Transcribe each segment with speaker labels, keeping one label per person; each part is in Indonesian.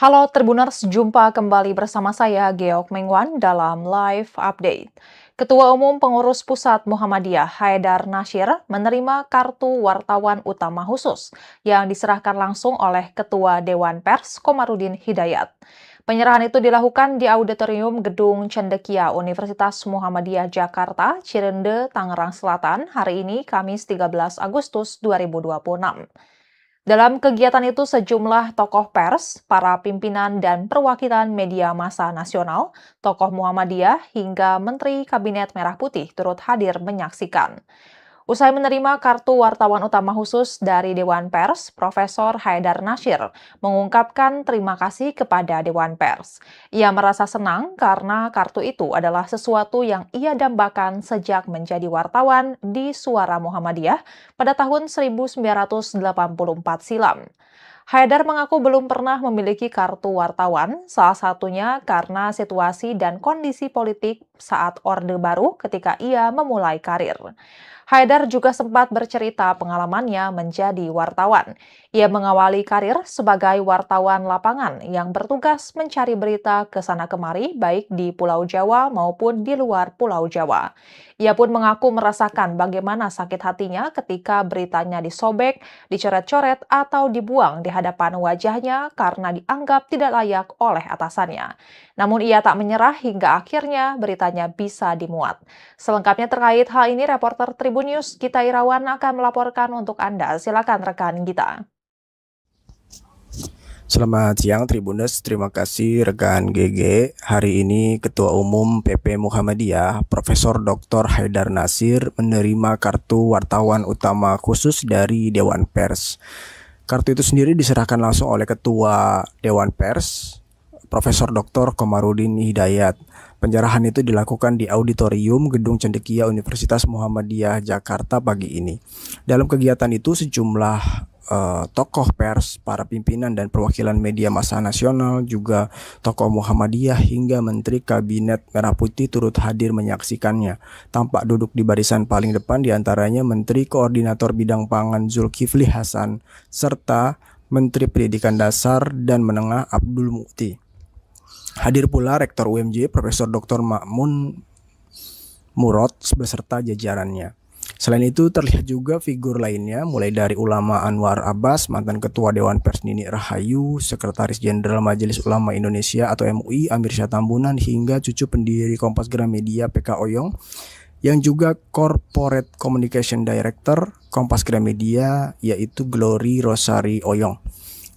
Speaker 1: Halo Tribuners, jumpa kembali bersama saya Geok Mengwan dalam live update. Ketua Umum Pengurus Pusat Muhammadiyah Haidar Nasir menerima kartu wartawan utama khusus yang diserahkan langsung oleh Ketua Dewan Pers Komarudin Hidayat. Penyerahan itu dilakukan di Auditorium Gedung Cendekia Universitas Muhammadiyah Jakarta, Cirende, Tangerang Selatan hari ini Kamis 13 Agustus 2026. Dalam kegiatan itu sejumlah tokoh pers, para pimpinan dan perwakilan media massa nasional, tokoh Muhammadiyah hingga Menteri Kabinet Merah Putih turut hadir menyaksikan. Usai menerima kartu wartawan utama khusus dari Dewan Pers, Profesor Haidar Nasir mengungkapkan terima kasih kepada Dewan Pers. Ia merasa senang karena kartu itu adalah sesuatu yang ia dambakan sejak menjadi wartawan di Suara Muhammadiyah pada tahun 1984 silam. Haidar mengaku belum pernah memiliki kartu wartawan, salah satunya karena situasi dan kondisi politik saat Orde Baru ketika ia memulai karir. Haidar juga sempat bercerita pengalamannya menjadi wartawan. Ia mengawali karir sebagai wartawan lapangan yang bertugas mencari berita ke sana kemari baik di Pulau Jawa maupun di luar Pulau Jawa. Ia pun mengaku merasakan bagaimana sakit hatinya ketika beritanya disobek, dicoret-coret atau dibuang di hadapan wajahnya karena dianggap tidak layak oleh atasannya. Namun ia tak menyerah hingga akhirnya beritanya bisa dimuat. Selengkapnya terkait hal ini, reporter Tribun News Gita Irawan akan melaporkan untuk Anda. Silakan rekan Gita.
Speaker 2: Selamat siang Tribuners, terima kasih rekan GG. Hari ini Ketua Umum PP Muhammadiyah, Profesor Dr. Haidar Nasir menerima kartu wartawan utama khusus dari Dewan Pers. Kartu itu sendiri diserahkan langsung oleh Ketua Dewan Pers, Profesor Dr. Komarudin Hidayat. Penyerahan itu dilakukan di Auditorium Gedung Cendekia Universitas Muhammadiyah Jakarta pagi ini. Dalam kegiatan itu sejumlah tokoh pers, para pimpinan dan perwakilan media massa nasional, juga tokoh Muhammadiyah hingga Menteri Kabinet Merah Putih turut hadir menyaksikannya. Tampak duduk di barisan paling depan diantaranya Menteri Koordinator Bidang Pangan Zulkifli Hasan serta Menteri Pendidikan Dasar dan Menengah Abdul Mukti. Hadir pula Rektor UMJ Profesor Dr. Ma'mun Murad beserta jajarannya. Selain itu terlihat juga figur lainnya mulai dari ulama Anwar Abbas, mantan Ketua Dewan Pers Nini Rahayu, Sekretaris Jenderal Majelis Ulama Indonesia atau MUI Amir Syah Tambunan hingga cucu pendiri Kompas Gramedia PK Oyong yang juga Corporate Communication Director Kompas Gramedia yaitu Glory Rosari Oyong.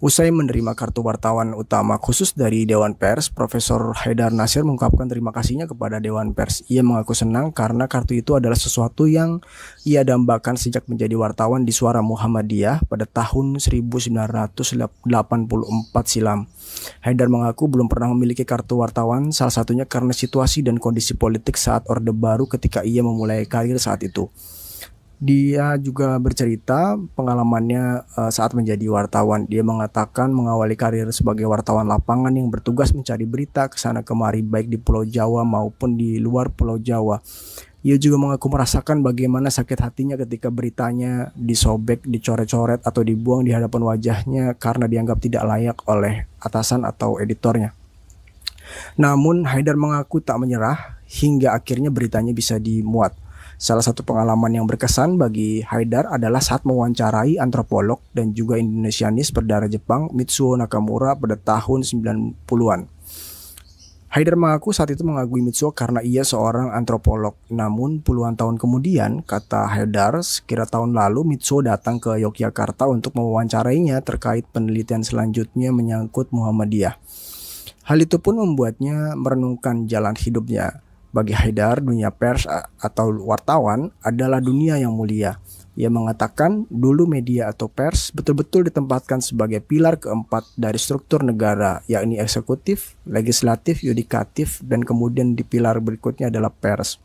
Speaker 2: Usai menerima kartu wartawan utama khusus dari Dewan Pers, Profesor Haidar Nasir mengungkapkan terima kasihnya kepada Dewan Pers. Ia mengaku senang karena kartu itu adalah sesuatu yang ia dambakan sejak menjadi wartawan di Suara Muhammadiyah pada tahun 1984 silam. Haidar mengaku belum pernah memiliki kartu wartawan, salah satunya karena situasi dan kondisi politik saat Orde Baru ketika ia memulai karir saat itu. Dia juga bercerita pengalamannya saat menjadi wartawan. Dia mengatakan mengawali karir sebagai wartawan lapangan yang bertugas mencari berita ke sana kemari baik di Pulau Jawa maupun di luar Pulau Jawa. Ia juga mengaku merasakan bagaimana sakit hatinya ketika beritanya disobek, dicoret-coret atau dibuang di hadapan wajahnya karena dianggap tidak layak oleh atasan atau editornya. Namun Haidar mengaku tak menyerah hingga akhirnya beritanya bisa dimuat. Salah satu pengalaman yang berkesan bagi Haidar adalah saat mewawancarai antropolog dan juga Indonesianis berdarah Jepang Mitsuo Nakamura pada tahun 90-an. Haidar mengaku saat itu mengagumi Mitsuo karena ia seorang antropolog. Namun puluhan tahun kemudian, kata Haidar, sekira tahun lalu Mitsuo datang ke Yogyakarta untuk mewawancarainya terkait penelitian selanjutnya menyangkut Muhammadiyah. Hal itu pun membuatnya merenungkan jalan hidupnya. Bagi Haidar, dunia pers atau wartawan adalah dunia yang mulia. Ia mengatakan dulu media atau pers betul-betul ditempatkan sebagai pilar keempat dari struktur negara, yakni eksekutif, legislatif, yudikatif, dan kemudian di pilar berikutnya adalah pers.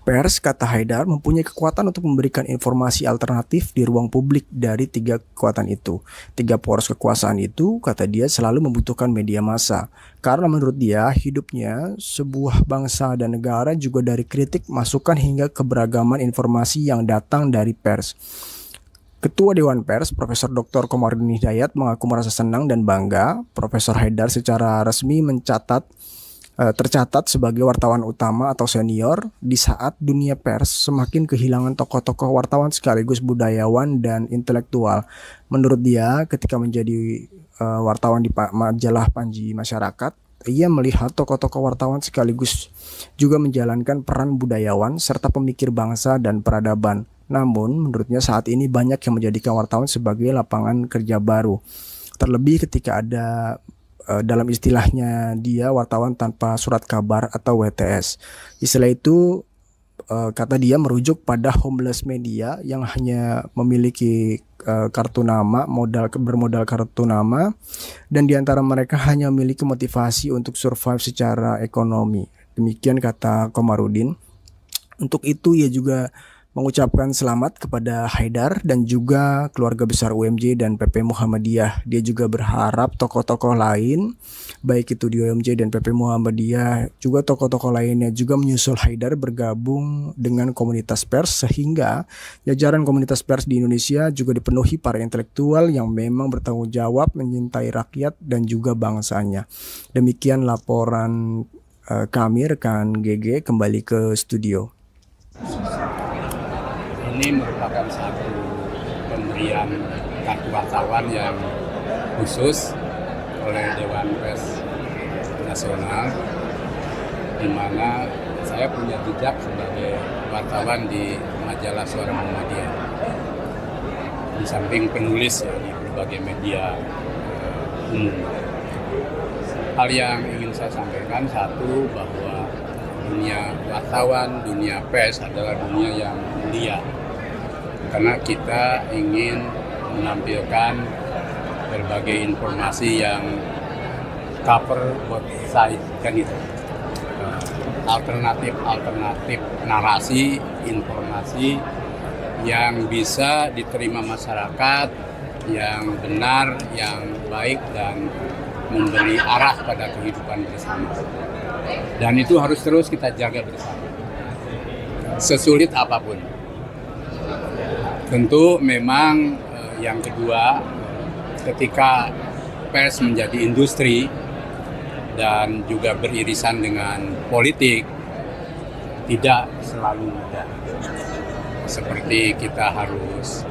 Speaker 2: Pers, kata Haidar, mempunyai kekuatan untuk memberikan informasi alternatif di ruang publik dari tiga kekuatan itu. Tiga poros kekuasaan itu, kata dia, selalu membutuhkan media massa. Karena menurut dia, hidupnya sebuah bangsa dan negara juga dari kritik, masukan hingga keberagaman informasi yang datang dari pers. Ketua Dewan Pers, Profesor Dr. Komarudin Hidayat mengaku merasa senang dan bangga Profesor Haidar secara resmi tercatat sebagai wartawan utama atau senior di saat dunia pers semakin kehilangan tokoh-tokoh wartawan sekaligus budayawan dan intelektual. Menurut dia, ketika menjadi wartawan di majalah Panji Masyarakat, ia melihat tokoh-tokoh wartawan sekaligus juga menjalankan peran budayawan serta pemikir bangsa dan peradaban. Namun, menurutnya saat ini banyak yang menjadikan wartawan sebagai lapangan kerja baru. Terlebih ketika ada dalam istilahnya dia wartawan tanpa surat kabar atau WTS. Istilah itu kata dia merujuk pada homeless media yang hanya memiliki kartu nama, bermodal kartu nama, dan diantara mereka hanya memiliki motivasi untuk survive secara ekonomi. Demikian kata Komarudin. Untuk itu ia juga mengucapkan selamat kepada Haidar dan juga keluarga besar UMJ dan PP Muhammadiyah. Dia juga berharap tokoh-tokoh lain, baik itu di UMJ dan PP Muhammadiyah, juga tokoh-tokoh lainnya juga menyusul Haidar bergabung dengan komunitas pers sehingga jajaran komunitas pers di Indonesia juga dipenuhi para intelektual yang memang bertanggung jawab menyintai rakyat dan juga bangsanya. Demikian laporan kami rekan GG kembali ke studio.
Speaker 3: Ini merupakan satu pemberian kartu wartawan yang khusus oleh Dewan Pers Nasional, di mana saya punya jejak sebagai wartawan di majalah Suara Muhammadiyah. Di samping penulis ya, di berbagai media umum. Hal yang ingin saya sampaikan, satu, bahwa dunia wartawan, dunia pers adalah dunia yang mulia. Karena kita ingin menampilkan berbagai informasi yang cover both side, kan itu. Alternatif narasi, informasi yang bisa diterima masyarakat, yang benar, yang baik, dan memberi arah pada kehidupan bersama. Dan itu harus terus kita jaga bersama, sesulit apapun. Tentu memang yang kedua, ketika pers menjadi industri dan juga beririsan dengan politik, tidak selalu mudah. Seperti kita harus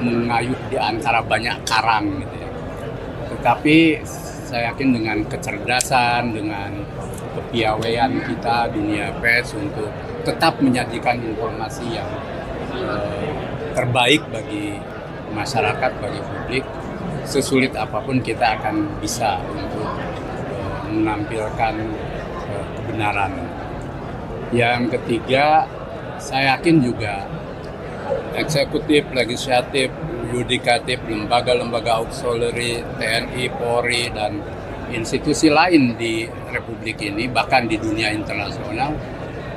Speaker 3: mengayuh di antara banyak karang gitu ya. Tetapi saya yakin dengan kecerdasan, dengan kepiawaian kita dunia pers untuk tetap menyajikan informasi yang terbaik bagi masyarakat, bagi publik, sesulit apapun kita akan bisa untuk menampilkan kebenaran. Yang ketiga, saya yakin juga eksekutif, legislatif, yudikatif, lembaga-lembaga auxiliary, TNI, Polri, dan institusi lain di Republik ini, bahkan di dunia internasional,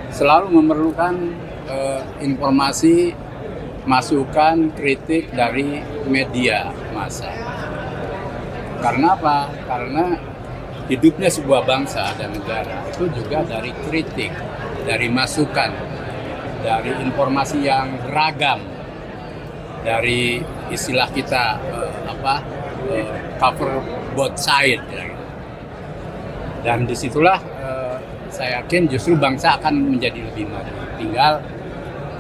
Speaker 3: selalu memerlukan informasi, masukan, kritik dari media massa. Karena apa? Karena hidupnya sebuah bangsa dan negara itu juga dari kritik, dari masukan, dari informasi yang beragam, dari istilah kita cover both side. Dan disitulah saya yakin justru bangsa akan menjadi lebih maju. Tinggal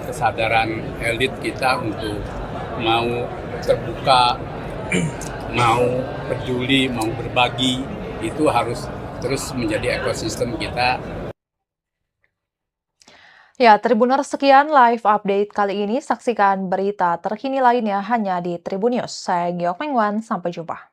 Speaker 3: kesadaran elit kita untuk mau terbuka, mau peduli, mau berbagi, itu harus terus menjadi ekosistem kita.
Speaker 1: Ya, Tribuners, sekian live update kali ini. Saksikan berita terkini lainnya hanya di Tribun News. Saya Giok Mengwan, sampai jumpa.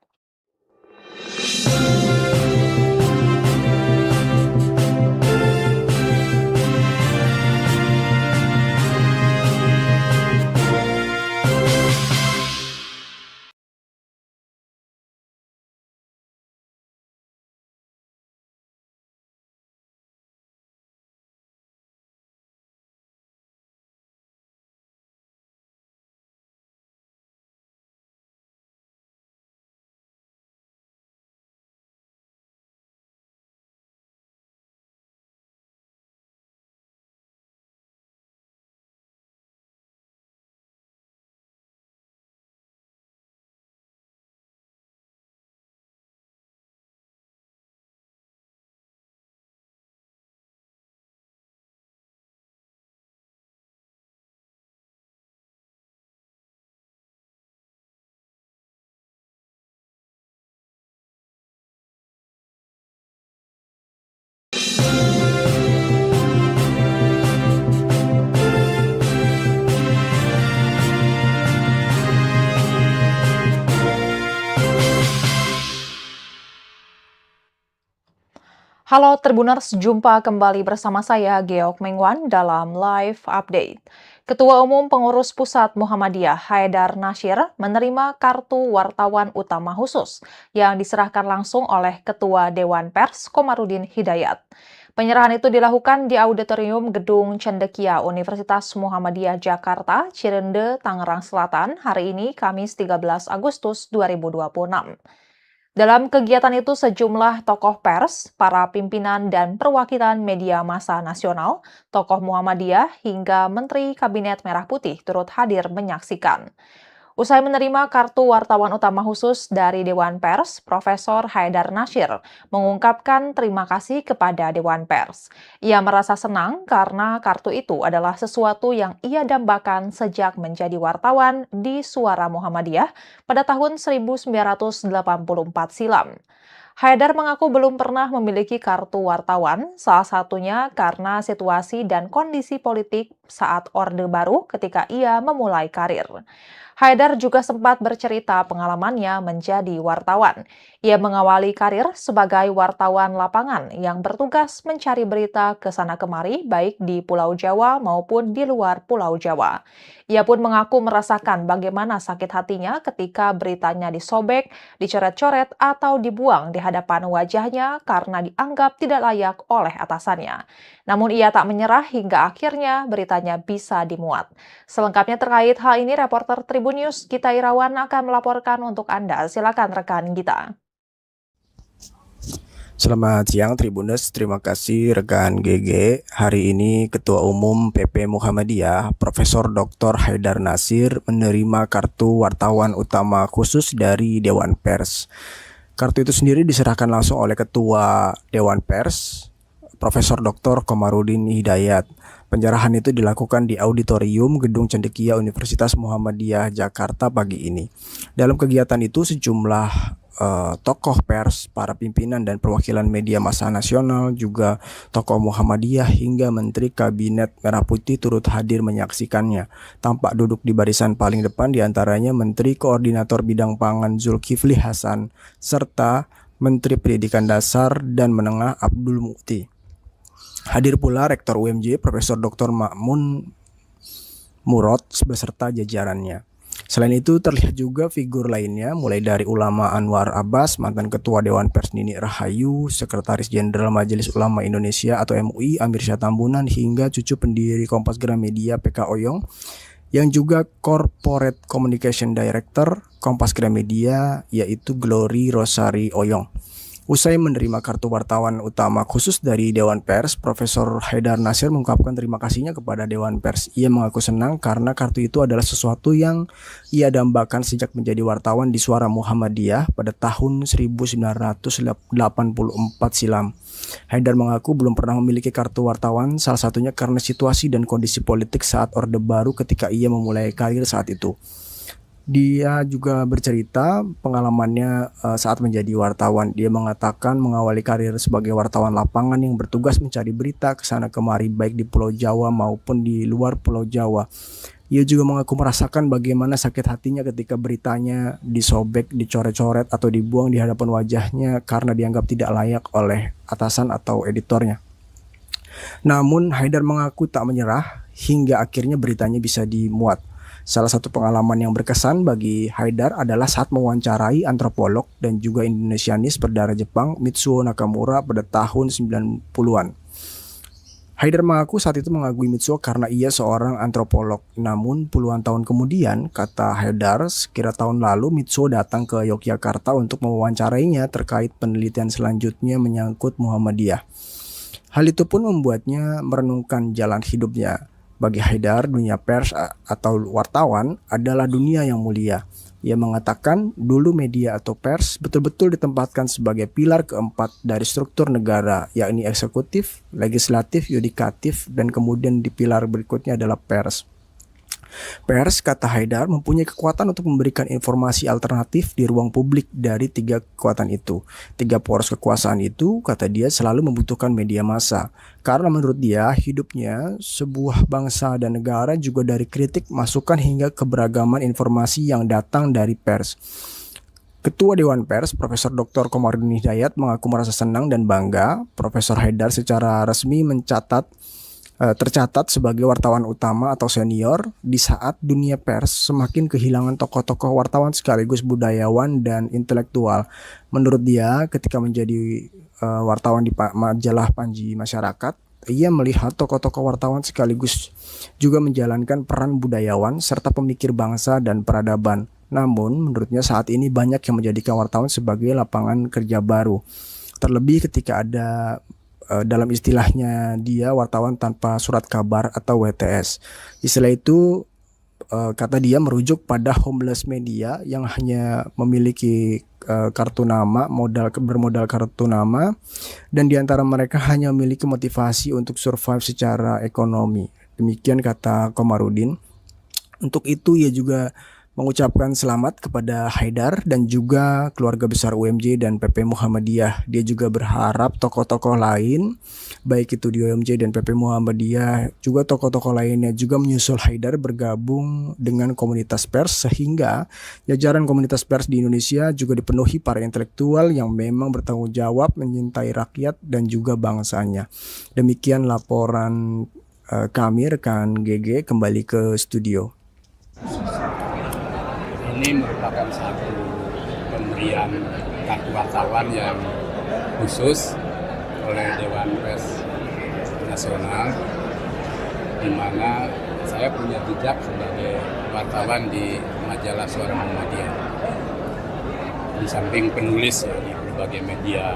Speaker 1: Halo Tribuners, jumpa kembali bersama saya Geok Mengwan dalam Live Update. Ketua Umum Pengurus Pusat Muhammadiyah Haidar Nasyir menerima kartu wartawan utama khusus yang diserahkan langsung oleh Ketua Dewan Pers Komarudin Hidayat. Penyerahan itu dilakukan di Auditorium Gedung Cendekia Universitas Muhammadiyah Jakarta, Cirende, Tangerang Selatan hari ini Kamis 13 Agustus 2026. Dalam kegiatan itu sejumlah tokoh pers, para pimpinan dan perwakilan media massa nasional, tokoh Muhammadiyah hingga Menteri Kabinet Merah Putih turut hadir menyaksikan. Usai menerima kartu wartawan utama khusus dari Dewan Pers, Profesor Haidar Nasyir mengungkapkan terima kasih kepada Dewan Pers. Ia merasa senang karena kartu itu adalah sesuatu yang ia dambakan sejak menjadi wartawan di Suara Muhammadiyah pada tahun 1984 silam. Haidar mengaku belum pernah memiliki kartu wartawan, salah satunya karena situasi dan kondisi politik saat Orde Baru ketika ia memulai karir. Haidar juga sempat bercerita pengalamannya menjadi wartawan. Ia mengawali karir sebagai wartawan lapangan yang bertugas mencari berita ke sana kemari baik di Pulau Jawa maupun di luar Pulau Jawa. Ia pun mengaku merasakan bagaimana sakit hatinya ketika beritanya disobek, dicoret-coret atau dibuang di hadapan wajahnya karena dianggap tidak layak oleh atasannya. Namun ia tak menyerah hingga akhirnya beritanya bisa dimuat. Selengkapnya terkait hal ini, reporter Tribun News Gita Irawan akan melaporkan untuk Anda. Silakan rekan Gita.
Speaker 2: Selamat siang Tribuners, terima kasih rekan GG. Hari ini Ketua Umum PP Muhammadiyah, Profesor Dr. Haidar Nasyir menerima kartu wartawan utama khusus dari Dewan Pers. Kartu itu sendiri diserahkan langsung oleh Ketua Dewan Pers, Profesor Dr. Komarudin Hidayat. Penyerahan itu dilakukan di Auditorium Gedung Cendekia Universitas Muhammadiyah Jakarta pagi ini. Dalam kegiatan itu sejumlah tokoh pers, para pimpinan dan perwakilan media massa nasional, juga tokoh Muhammadiyah hingga Menteri Kabinet Merah Putih turut hadir menyaksikannya. Tampak duduk di barisan paling depan diantaranya Menteri Koordinator Bidang Pangan Zulkifli Hasan serta Menteri Pendidikan Dasar dan Menengah Abdul Mukti. Hadir pula Rektor UMJ Profesor Dr. Ma'mun Murad beserta jajarannya. Selain itu terlihat juga figur lainnya mulai dari ulama Anwar Abbas, mantan Ketua Dewan Pers Nini Rahayu, Sekretaris Jenderal Majelis Ulama Indonesia atau MUI Amir Syah Tambunan hingga cucu pendiri Kompas Gramedia PK Oyong yang juga Corporate Communication Director Kompas Gramedia yaitu Glory Rosari Oyong. Usai menerima kartu wartawan utama khusus dari Dewan Pers, Profesor Haidar Nasyir mengungkapkan terima kasihnya kepada Dewan Pers. Ia mengaku senang karena kartu itu adalah sesuatu yang ia dambakan sejak menjadi wartawan di Suara Muhammadiyah pada tahun 1984 silam. Haidar mengaku belum pernah memiliki kartu wartawan, salah satunya karena situasi dan kondisi politik saat Orde Baru ketika ia memulai karir saat itu. Dia juga bercerita pengalamannya saat menjadi wartawan. Dia mengatakan mengawali karir sebagai wartawan lapangan yang bertugas mencari berita ke sana kemari baik di Pulau Jawa maupun di luar Pulau Jawa. Ia juga mengaku merasakan bagaimana sakit hatinya ketika beritanya disobek, dicoret-coret atau dibuang di hadapan wajahnya karena dianggap tidak layak oleh atasan atau editornya. Namun Haidar mengaku tak menyerah hingga akhirnya beritanya bisa dimuat. Salah satu pengalaman yang berkesan bagi Haidar adalah saat mewawancarai antropolog dan juga Indonesianis berdarah Jepang Mitsuo Nakamura pada tahun 90-an. Haidar mengaku saat itu mengagumi Mitsuo karena ia seorang antropolog. Namun puluhan tahun kemudian, kata Haidar, sekira tahun lalu Mitsuo datang ke Yogyakarta untuk mewawancarainya terkait penelitian selanjutnya menyangkut Muhammadiyah. Hal itu pun membuatnya merenungkan jalan hidupnya. Bagi Haidar, dunia pers atau wartawan adalah dunia yang mulia. Ia mengatakan dulu media atau pers betul-betul ditempatkan sebagai pilar keempat dari struktur negara, yakni eksekutif, legislatif, yudikatif, dan kemudian di pilar berikutnya adalah pers. Pers, kata Haidar, mempunyai kekuatan untuk memberikan informasi alternatif di ruang publik dari tiga kekuatan itu. Tiga poros kekuasaan itu, kata dia, selalu membutuhkan media massa. Karena menurut dia, hidupnya sebuah bangsa dan negara juga dari kritik, masukan hingga keberagaman informasi yang datang dari pers. Ketua Dewan Pers, Profesor Dr. Komarudin Hidayat mengaku merasa senang dan bangga Profesor Haidar secara resmi tercatat sebagai wartawan utama atau senior di saat dunia pers semakin kehilangan tokoh-tokoh wartawan sekaligus budayawan dan intelektual. Menurut dia, ketika menjadi wartawan di majalah Panji Masyarakat, ia melihat tokoh-tokoh wartawan sekaligus juga menjalankan peran budayawan serta pemikir bangsa dan peradaban. Namun, menurutnya saat ini banyak yang menjadikan wartawan sebagai lapangan kerja baru. Terlebih ketika ada dalam istilahnya dia wartawan tanpa surat kabar atau WTS. Istilah itu kata dia merujuk pada homeless media yang hanya memiliki kartu nama, bermodal kartu nama, dan diantara mereka hanya memiliki motivasi untuk survive secara ekonomi. Demikian kata Komarudin. Untuk itu ia juga mengucapkan selamat kepada Haidar dan juga keluarga besar UMJ dan PP Muhammadiyah. Dia juga berharap tokoh-tokoh lain, baik itu di UMJ dan PP Muhammadiyah, juga tokoh-tokoh lainnya juga menyusul Haidar bergabung dengan komunitas pers sehingga jajaran komunitas pers di Indonesia juga dipenuhi para intelektual yang memang bertanggung jawab menyintai rakyat dan juga bangsanya. Demikian laporan kami rekan GG kembali ke studio.
Speaker 3: Ini merupakan satu pemberian kartu wartawan yang khusus oleh Dewan Pers Nasional, di mana saya punya jejak sebagai wartawan di majalah Suara Muhammadiyah. Di samping penulis ya, di berbagai media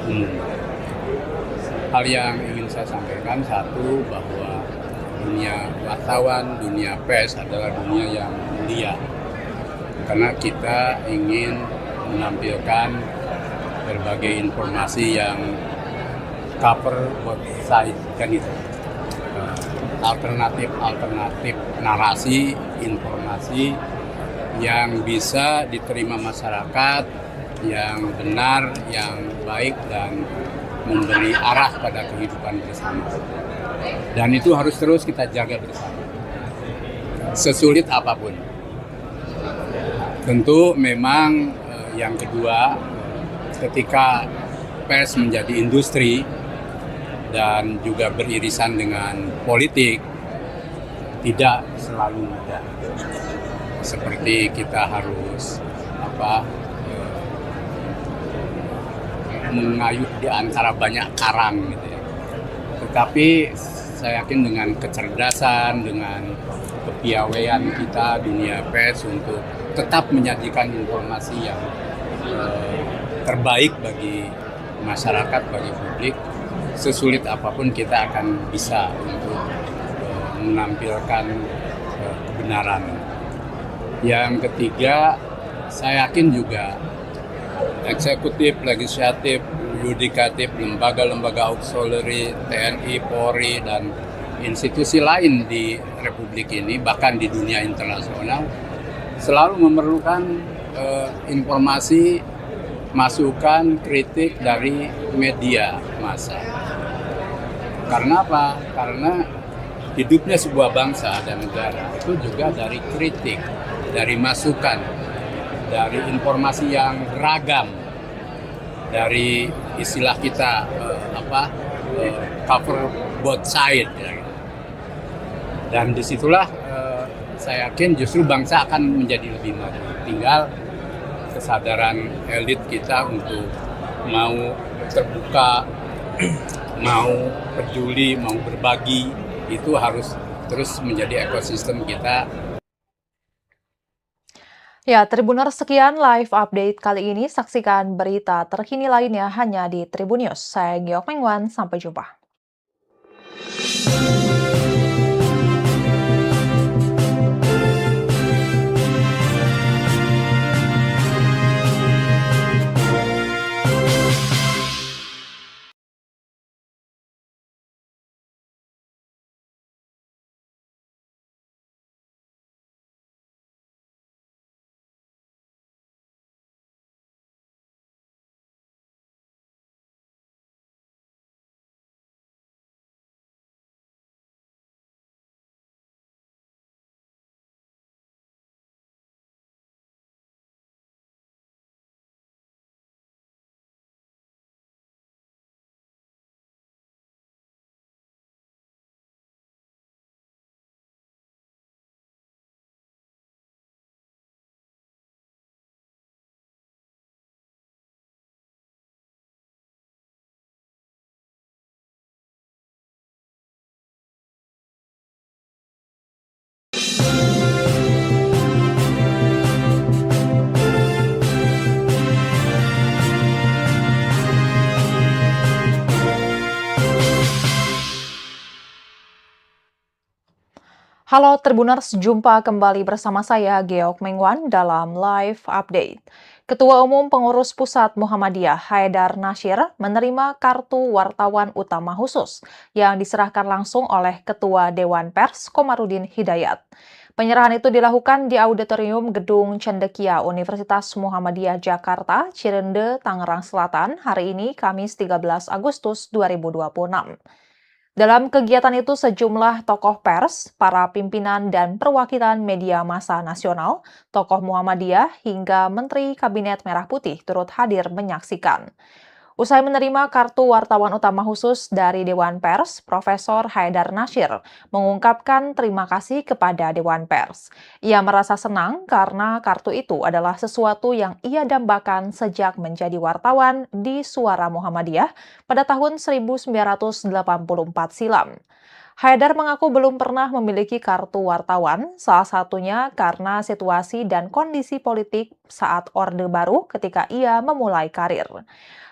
Speaker 3: umum. Hal yang ingin saya sampaikan, satu, bahwa dunia wartawan, dunia pers adalah dunia yang mulia. Karena kita ingin menampilkan berbagai informasi yang cover both side, kan itu. Alternatif narasi, informasi yang bisa diterima masyarakat, yang benar, yang baik, dan memberi arah pada kehidupan bersama. Dan itu harus terus kita jaga bersama, sesulit apapun. Tentu memang yang kedua, ketika pers menjadi industri dan juga beririsan dengan politik, tidak selalu mudah. Seperti kita harus mengayuh di antara banyak karang gitu ya. Tetapi saya yakin dengan kecerdasan, dengan kepiawaian kita dunia pers untuk tetap menyajikan informasi yang terbaik bagi masyarakat, bagi publik, sesulit apapun kita akan bisa untuk menampilkan kebenaran. Yang ketiga, saya yakin juga eksekutif, legislatif, yudikatif, lembaga-lembaga auxiliary, TNI, Polri, dan institusi lain di Republik ini, bahkan di dunia internasional, selalu memerlukan informasi, masukan, kritik dari media massa. Karena apa? Karena hidupnya sebuah bangsa dan negara itu juga dari kritik, dari masukan, dari informasi yang beragam, dari istilah kita cover both side. Dan disitulah saya yakin justru bangsa akan menjadi lebih maju. Tinggal kesadaran elit kita untuk mau terbuka, mau peduli, mau berbagi, itu harus terus menjadi ekosistem kita.
Speaker 1: Ya, Tribuners, sekian live update kali ini. Saksikan berita terkini lainnya hanya di Tribun News. Saya Giok Mengwan, sampai jumpa. Halo Tribuners, jumpa kembali bersama saya Geok Mengwan dalam Live Update. Ketua Umum Pengurus Pusat Muhammadiyah Haidar Nasyir menerima kartu wartawan utama khusus yang diserahkan langsung oleh Ketua Dewan Pers Komarudin Hidayat. Penyerahan itu dilakukan di Auditorium Gedung Cendekia Universitas Muhammadiyah Jakarta, Cirende, Tangerang Selatan hari ini Kamis 13 Agustus 2026. Dalam kegiatan itu sejumlah tokoh pers, para pimpinan dan perwakilan media massa nasional, tokoh Muhammadiyah hingga Menteri Kabinet Merah Putih turut hadir menyaksikan. Usai menerima kartu wartawan utama khusus dari Dewan Pers, Profesor Haidar Nasyir mengungkapkan terima kasih kepada Dewan Pers. Ia merasa senang karena kartu itu adalah sesuatu yang ia dambakan sejak menjadi wartawan di Suara Muhammadiyah pada tahun 1984 silam. Haidar mengaku belum pernah memiliki kartu wartawan, salah satunya karena situasi dan kondisi politik saat Orde Baru ketika ia memulai karir.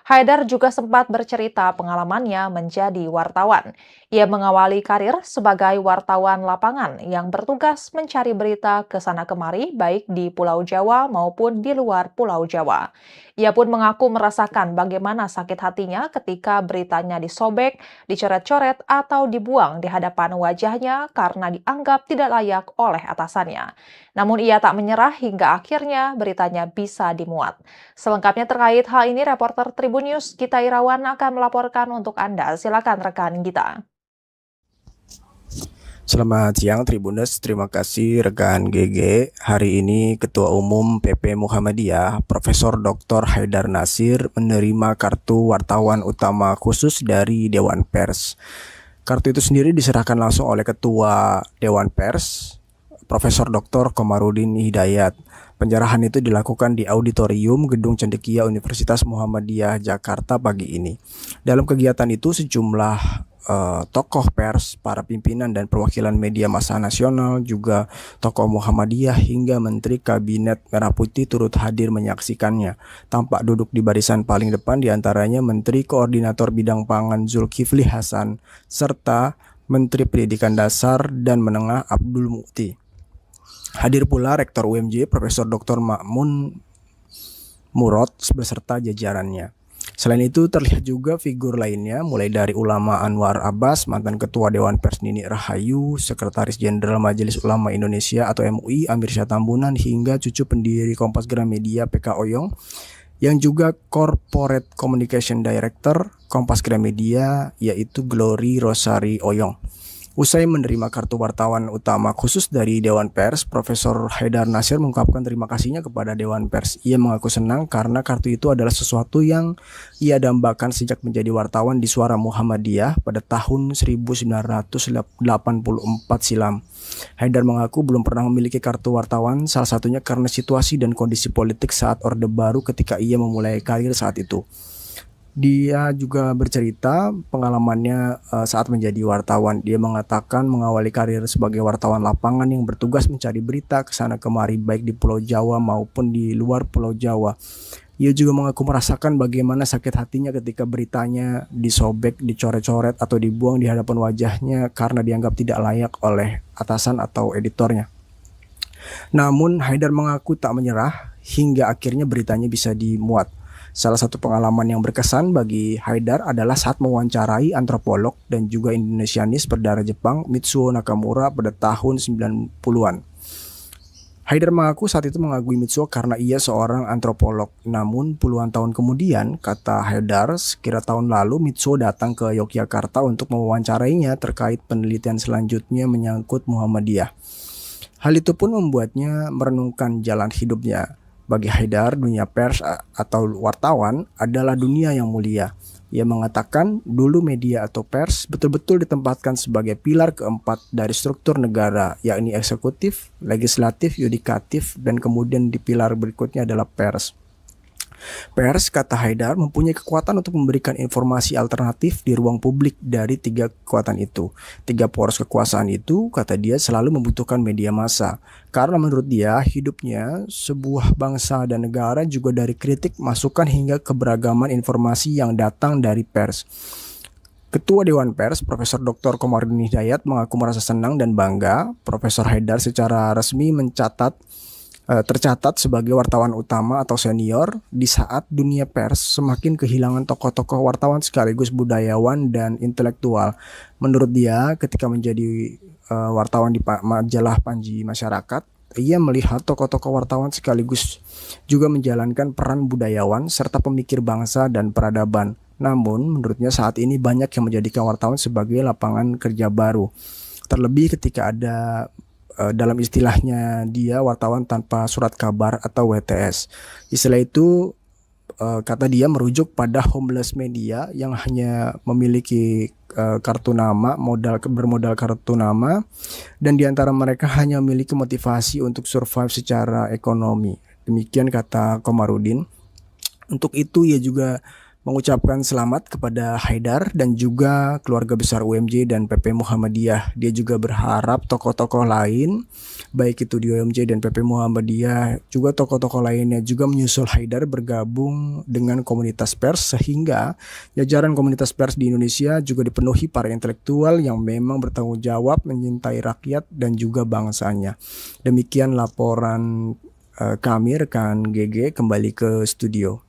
Speaker 1: Haidar juga sempat bercerita pengalamannya menjadi wartawan. Ia mengawali karir sebagai wartawan lapangan yang bertugas mencari berita ke sana kemari baik di Pulau Jawa maupun di luar Pulau Jawa. Ia pun mengaku merasakan bagaimana sakit hatinya ketika beritanya disobek, dicoret-coret atau dibuang di hadapan wajahnya karena dianggap tidak layak oleh atasannya. Namun ia tak menyerah hingga akhirnya beritanya bisa dimuat. Selengkapnya terkait hal ini, reporter Tribun News Gita Irawan akan melaporkan untuk Anda. Silakan rekan Gita.
Speaker 2: Selamat siang Tribuners, terima kasih rekan GG. Hari ini Ketua Umum PP Muhammadiyah, Profesor Dr. Haidar Nasyir menerima kartu wartawan utama khusus dari Dewan Pers. Kartu itu sendiri diserahkan langsung oleh Ketua Dewan Pers, Profesor Dr. Komarudin Hidayat. Penyerahan itu dilakukan di Auditorium Gedung Cendekia Universitas Muhammadiyah Jakarta pagi ini. Dalam kegiatan itu sejumlah tokoh pers, para pimpinan dan perwakilan media massa nasional, juga tokoh Muhammadiyah hingga Menteri Kabinet Merah Putih turut hadir menyaksikannya. Tampak duduk di barisan paling depan diantaranya Menteri Koordinator Bidang Pangan Zulkifli Hasan serta Menteri Pendidikan Dasar dan Menengah Abdul Mukti. Hadir pula Rektor UMJ Profesor Dr. Ma'mun Murad beserta jajarannya. Selain itu terlihat juga figur lainnya mulai dari ulama Anwar Abbas, mantan Ketua Dewan Pers Nini Rahayu, Sekretaris Jenderal Majelis Ulama Indonesia atau MUI Amir Syah Tambunan hingga cucu pendiri Kompas Gramedia PK Oyong yang juga Corporate Communication Director Kompas Gramedia yaitu Glory Rosari Oyong. Usai menerima kartu wartawan utama khusus dari Dewan Pers, Profesor Haidar Nasyir mengungkapkan terima kasihnya kepada Dewan Pers. Ia mengaku senang karena kartu itu adalah sesuatu yang ia dambakan sejak menjadi wartawan di Suara Muhammadiyah pada tahun 1984 silam. Haidar mengaku belum pernah memiliki kartu wartawan, salah satunya karena situasi dan kondisi politik saat Orde Baru ketika ia memulai karir saat itu. Dia juga bercerita pengalamannya saat menjadi wartawan. Dia mengatakan mengawali karir sebagai wartawan lapangan yang bertugas mencari berita ke sana kemari baik di Pulau Jawa maupun di luar Pulau Jawa. Ia juga mengaku merasakan bagaimana sakit hatinya ketika beritanya disobek, dicoret-coret atau dibuang di hadapan wajahnya karena dianggap tidak layak oleh atasan atau editornya. Namun Haidar mengaku tak menyerah hingga akhirnya beritanya bisa dimuat. Salah satu pengalaman yang berkesan bagi Haidar adalah saat mewawancarai antropolog dan juga Indonesianis berdarah Jepang Mitsuo Nakamura pada tahun 90-an. Haidar mengaku saat itu mengagumi Mitsuo karena ia seorang antropolog. Namun puluhan tahun kemudian, kata Haidar, sekira tahun lalu Mitsuo datang ke Yogyakarta untuk mewawancarainya terkait penelitian selanjutnya menyangkut Muhammadiyah. Hal itu pun membuatnya merenungkan jalan hidupnya. Bagi Haidar, dunia pers atau wartawan adalah dunia yang mulia. Ia mengatakan dulu media atau pers betul-betul ditempatkan sebagai pilar keempat dari struktur negara, yakni eksekutif, legislatif, yudikatif, dan kemudian di pilar berikutnya adalah pers. Pers, kata Haidar, mempunyai kekuatan untuk memberikan informasi alternatif di ruang publik dari tiga kekuatan itu. Tiga poros kekuasaan itu, kata dia, selalu membutuhkan media massa. Karena menurut dia, hidupnya sebuah bangsa dan negara juga dari kritik, masukan hingga keberagaman informasi yang datang dari pers. Ketua Dewan Pers, Profesor Dr. Komarudin Hidayat, mengaku merasa senang dan bangga. Profesor Haidar secara resmi tercatat sebagai wartawan utama atau senior di saat dunia pers semakin kehilangan tokoh-tokoh wartawan sekaligus budayawan dan intelektual. Menurut dia, ketika menjadi wartawan di majalah Panji Masyarakat, ia melihat tokoh-tokoh wartawan sekaligus juga menjalankan peran budayawan serta pemikir bangsa dan peradaban. Namun, menurutnya saat ini banyak yang menjadikan wartawan sebagai lapangan kerja baru. Terlebih ketika ada dalam istilahnya dia wartawan tanpa surat kabar atau WTS. Istilah itu kata dia merujuk pada homeless media yang hanya memiliki kartu nama, bermodal kartu nama, dan diantara mereka hanya memiliki motivasi untuk survive secara ekonomi. Demikian kata Komarudin. Untuk itu ia juga mengucapkan selamat kepada Haidar dan juga keluarga besar UMJ dan PP Muhammadiyah. Dia juga berharap tokoh-tokoh lain, baik itu di UMJ dan PP Muhammadiyah, juga tokoh-tokoh lainnya juga menyusul Haidar bergabung dengan komunitas pers, sehingga jajaran komunitas pers di Indonesia juga dipenuhi para intelektual yang memang bertanggung jawab menyintai rakyat dan juga bangsanya. Demikian laporan kami, rekan GG, kembali ke studio.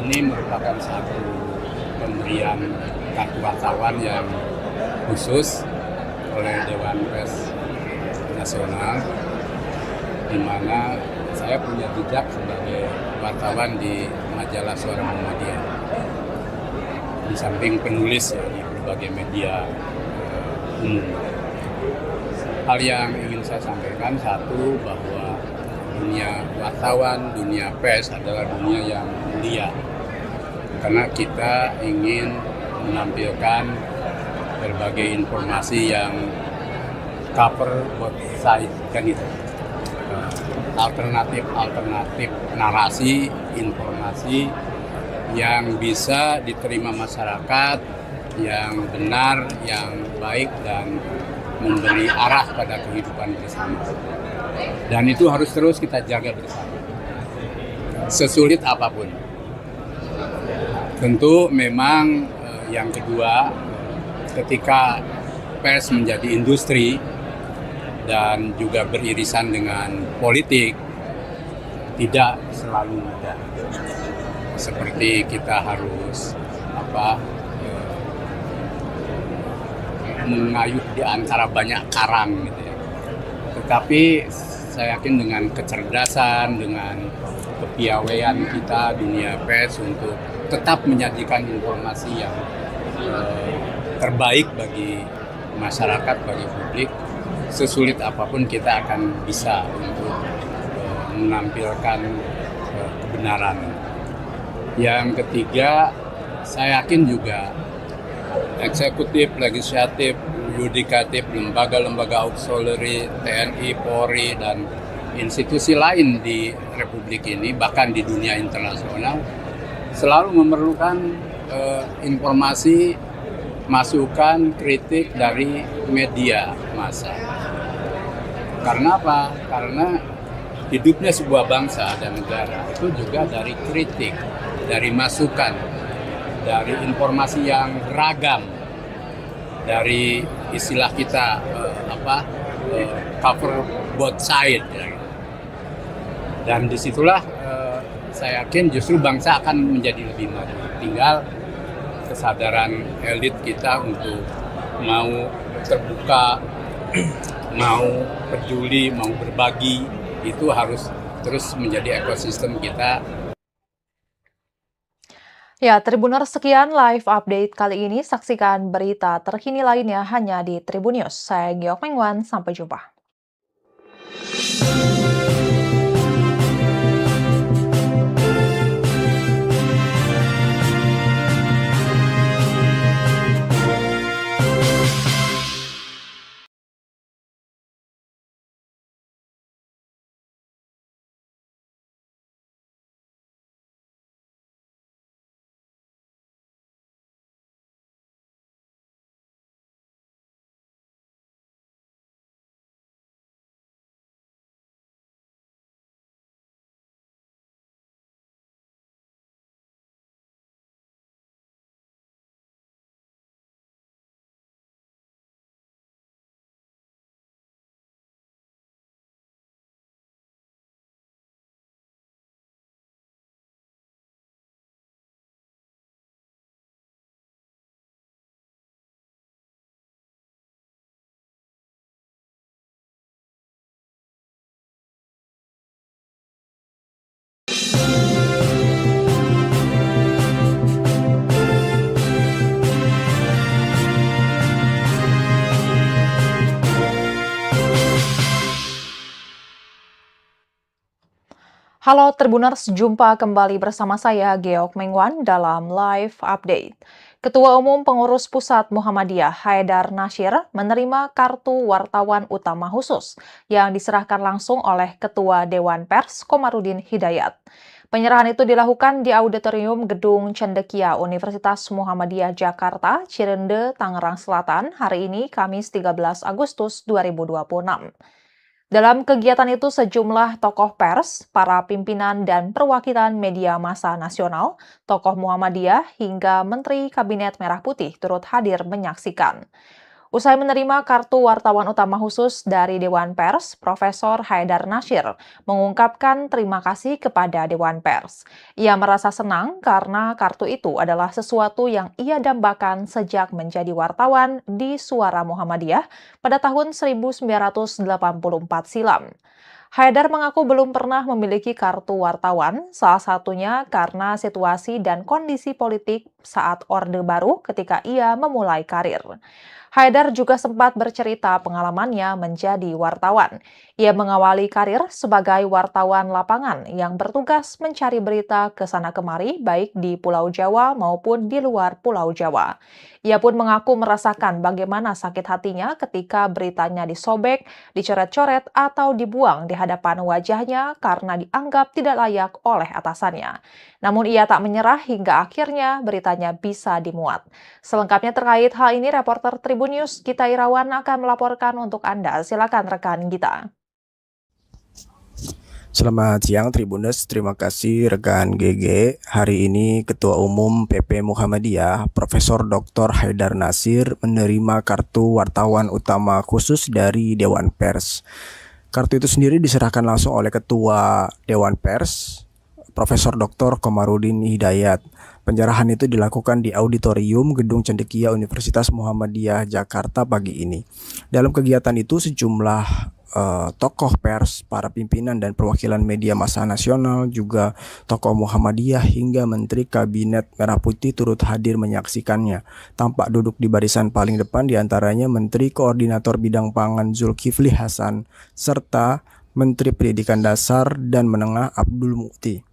Speaker 3: Ini merupakan satu pemberian kartu wartawan yang khusus oleh Dewan Pers Nasional, di mana saya punya jejak sebagai wartawan di majalah Suara Muhammadiyah. Di samping penulis ya, di berbagai media umum. Hal yang ingin saya sampaikan, satu, bahwa dunia wartawan, dunia pers adalah dunia yang mulia. Karena kita ingin menampilkan berbagai informasi yang cover both side, kan itu. Alternatif narasi, informasi yang bisa diterima masyarakat, yang benar, yang baik, dan memberi arah pada kehidupan bersama. Dan itu harus terus kita jaga bersama, sesulit apapun. Tentu memang yang kedua, ketika pers menjadi industri dan juga beririsan dengan politik, tidak selalu mudah. Seperti kita harus mengayuh di antara banyak karang gitu ya. Tetapi saya yakin dengan kecerdasan, dengan kepiawaian kita dunia pers untuk tetap menyajikan informasi yang terbaik bagi masyarakat, bagi publik, sesulit apapun kita akan bisa untuk menampilkan kebenaran. Yang ketiga, saya yakin juga eksekutif, legislatif, yudikatif, lembaga-lembaga auxiliary, TNI, Polri, dan institusi lain di Republik ini, bahkan di dunia internasional, selalu memerlukan informasi, masukan, kritik dari media massa. Karena apa? Karena hidupnya sebuah bangsa dan negara itu juga dari kritik, dari masukan, dari informasi yang beragam, dari istilah kita cover both side. Dan disitulah saya yakin justru bangsa akan menjadi lebih maju. Tinggal kesadaran elit kita untuk mau terbuka, mau peduli, mau berbagi, itu harus terus menjadi ekosistem kita.
Speaker 1: Ya, Tribuners, sekian live update kali ini. Saksikan berita terkini lainnya hanya di Tribun News. Saya Giok Mengwan, sampai jumpa. Halo Tribuners, jumpa kembali bersama saya Geok Mengwan dalam Live Update. Ketua Umum Pengurus Pusat Muhammadiyah Haidar Nasir menerima kartu wartawan utama khusus yang diserahkan langsung oleh Ketua Dewan Pers Komarudin Hidayat. Penyerahan itu dilakukan di Auditorium Gedung Cendekia Universitas Muhammadiyah Jakarta, Cirende, Tangerang Selatan, hari ini Kamis 13 Agustus 2026. Dalam kegiatan itu sejumlah tokoh pers, para pimpinan dan perwakilan media massa nasional, tokoh Muhammadiyah hingga Menteri Kabinet Merah Putih turut hadir menyaksikan. Usai menerima kartu wartawan utama khusus dari Dewan Pers, Profesor Haidar Nasir mengungkapkan terima kasih kepada Dewan Pers. Ia merasa senang karena kartu itu adalah sesuatu yang ia dambakan sejak menjadi wartawan di Suara Muhammadiyah pada tahun 1984 silam. Haidar mengaku belum pernah memiliki kartu wartawan, salah satunya karena situasi dan kondisi politik saat Orde Baru ketika ia memulai karir. Haidar juga sempat bercerita pengalamannya menjadi wartawan. Ia mengawali karir sebagai wartawan lapangan yang bertugas mencari berita ke sana kemari baik di Pulau Jawa maupun di luar Pulau Jawa. Ia pun mengaku merasakan bagaimana sakit hatinya ketika beritanya disobek, dicoret-coret atau dibuang di hadapan wajahnya karena dianggap tidak layak oleh atasannya. Namun ia tak menyerah hingga akhirnya beritanya bisa dimuat. Selengkapnya terkait hal ini, reporter Tribun News Gita Irawan akan melaporkan untuk Anda. Silakan rekan Gita.
Speaker 2: Selamat siang Tribuners, terima kasih rekan GG. Hari ini Ketua Umum PP Muhammadiyah, Profesor Dr. Haidar Nasir menerima kartu wartawan utama khusus dari Dewan Pers. Kartu itu sendiri diserahkan langsung oleh Ketua Dewan Pers, Profesor Dr. Komarudin Hidayat. Penyerahan itu dilakukan di Auditorium Gedung Cendekia Universitas Muhammadiyah Jakarta pagi ini. Dalam kegiatan itu sejumlah tokoh pers, para pimpinan dan perwakilan media massa nasional, juga tokoh Muhammadiyah hingga Menteri Kabinet Merah Putih turut hadir menyaksikannya. Tampak duduk di barisan paling depan diantaranya Menteri Koordinator Bidang Pangan Zulkifli Hasan serta Menteri Pendidikan Dasar dan Menengah Abdul Mukti.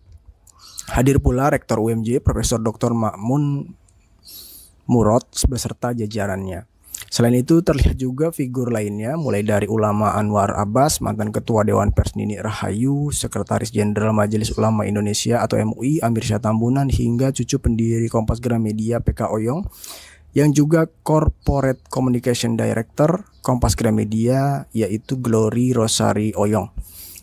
Speaker 2: Hadir pula Rektor UMJ Profesor Dr. Ma'mun Murad beserta jajarannya. Selain itu terlihat juga figur lainnya mulai dari ulama Anwar Abbas, mantan Ketua Dewan Pers Nini Rahayu, Sekretaris Jenderal Majelis Ulama Indonesia atau MUI Amir Syah Tambunan hingga cucu pendiri Kompas Gramedia PK Oyong yang juga Corporate Communication Director Kompas Gramedia yaitu Glory Rosari Oyong.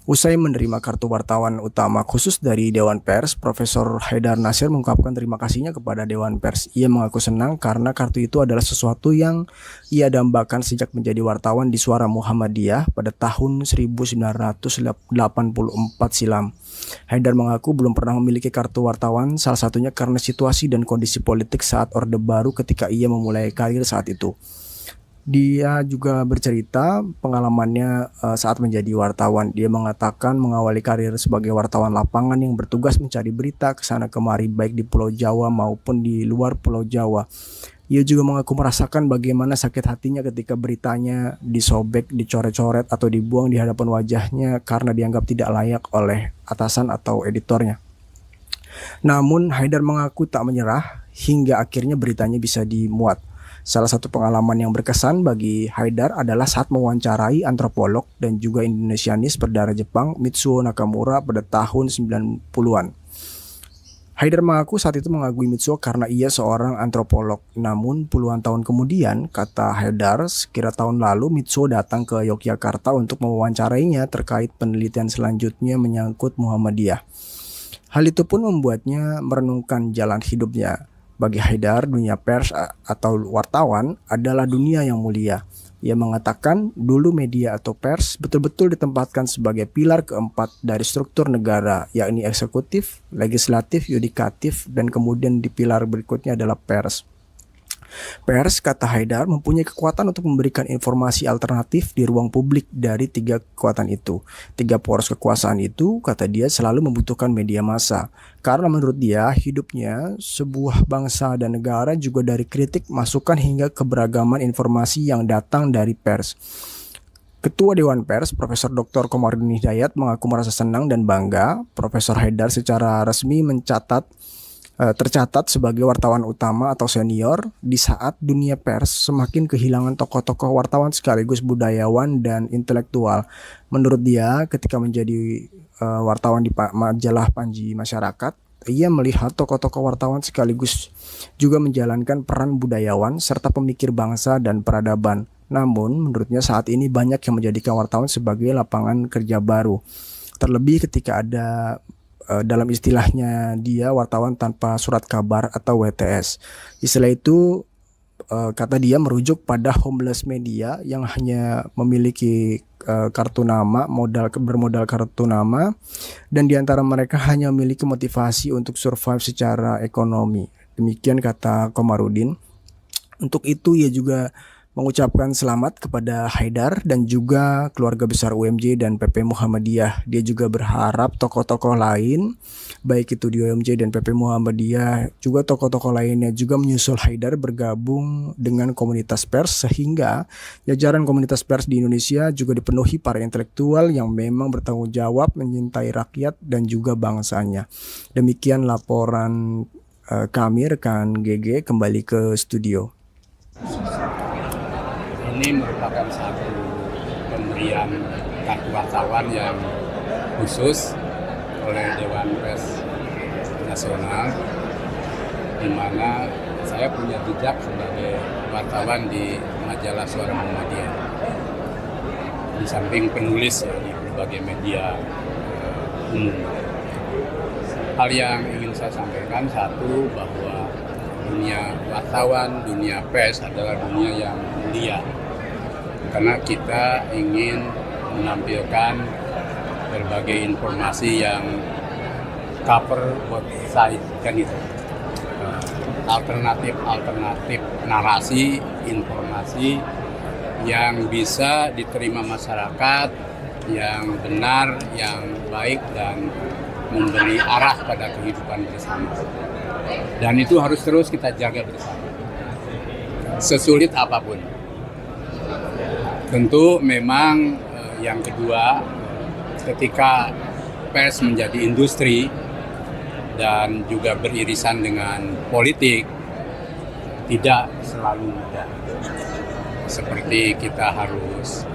Speaker 2: Usai menerima kartu wartawan utama khusus dari Dewan Pers, Profesor Haidar Nasir mengungkapkan terima kasihnya kepada Dewan Pers. Ia mengaku senang karena kartu itu adalah sesuatu yang ia dambakan sejak menjadi wartawan di Suara Muhammadiyah pada tahun 1984 silam. Haidar mengaku belum pernah memiliki kartu wartawan, salah satunya karena situasi dan kondisi politik saat Orde Baru ketika ia memulai karir saat itu. Dia juga bercerita pengalamannya saat menjadi wartawan. Dia mengatakan mengawali karir sebagai wartawan lapangan yang bertugas mencari berita ke sana kemari baik di Pulau Jawa maupun di luar Pulau Jawa. Ia juga mengaku merasakan bagaimana sakit hatinya ketika beritanya disobek, dicoret-coret atau dibuang di hadapan wajahnya karena dianggap tidak layak oleh atasan atau editornya. Namun Haidar mengaku tak menyerah hingga akhirnya beritanya bisa dimuat. Salah satu pengalaman yang berkesan bagi Haidar adalah saat mewawancarai antropolog dan juga Indonesianis berdarah Jepang Mitsuo Nakamura pada tahun 90-an. Haidar mengaku saat itu mengagumi Mitsuo karena ia seorang antropolog. Namun puluhan tahun kemudian, kata Haidar, sekira tahun lalu Mitsuo datang ke Yogyakarta untuk mewawancarainya terkait penelitian selanjutnya menyangkut Muhammadiyah. Hal itu pun membuatnya merenungkan jalan hidupnya. Bagi Haidar, dunia pers atau wartawan adalah dunia yang mulia. Ia mengatakan dulu media atau pers betul-betul ditempatkan sebagai pilar keempat dari struktur negara, yakni eksekutif, legislatif, yudikatif, dan kemudian di pilar berikutnya adalah pers. Pers, kata Haidar, mempunyai kekuatan untuk memberikan informasi alternatif di ruang publik dari tiga kekuatan itu. Tiga poros kekuasaan itu, kata dia, selalu membutuhkan media massa. Karena menurut dia, hidupnya sebuah bangsa dan negara juga dari kritik, masukan hingga keberagaman informasi yang datang dari pers. Ketua Dewan Pers, Profesor Dr. Komarudin Hidayat mengaku merasa senang dan bangga Profesor Haidar secara resmi tercatat sebagai wartawan utama atau senior di saat dunia pers semakin kehilangan tokoh-tokoh wartawan sekaligus budayawan dan intelektual. Menurut dia, ketika menjadi wartawan di majalah Panji Masyarakat, ia melihat tokoh-tokoh wartawan sekaligus juga menjalankan peran budayawan serta pemikir bangsa dan peradaban. Namun, menurutnya saat ini banyak yang menjadikan wartawan sebagai lapangan kerja baru. Terlebih ketika ada dalam istilahnya dia wartawan tanpa surat kabar atau WTS. Istilah itu kata dia merujuk pada homeless media yang hanya memiliki kartu nama, bermodal kartu nama, dan diantara mereka hanya memiliki motivasi untuk survive secara ekonomi. Demikian kata Komarudin. Untuk itu ia juga mengucapkan selamat kepada Haidar dan juga keluarga besar UMJ dan PP Muhammadiyah. Dia juga berharap tokoh-tokoh lain, baik itu di UMJ dan PP Muhammadiyah, juga tokoh-tokoh lainnya juga menyusul Haidar bergabung dengan komunitas pers sehingga jajaran komunitas pers di Indonesia juga dipenuhi para intelektual yang memang bertanggung jawab menyintai rakyat dan juga bangsanya. Demikian laporan kami rekan GG kembali ke studio.
Speaker 3: Ini merupakan satu pemberian kartu wartawan yang khusus oleh Dewan Pers Nasional, di mana saya punya jejak sebagai wartawan di majalah Suara Muhammadiyah. Di samping penulis ya, di berbagai media umum. Hal yang ingin saya sampaikan, satu, bahwa dunia wartawan, dunia pers adalah dunia yang mulia. Karena kita ingin menampilkan berbagai informasi yang cover both side, kan itu. Alternatif narasi, informasi yang bisa diterima masyarakat, yang benar, yang baik, dan memberi arah pada kehidupan bersama. Dan itu harus terus kita jaga bersama, sesulit apapun. Tentu memang yang kedua, ketika pers menjadi industri dan juga beririsan dengan politik, tidak selalu mudah. Seperti kita harus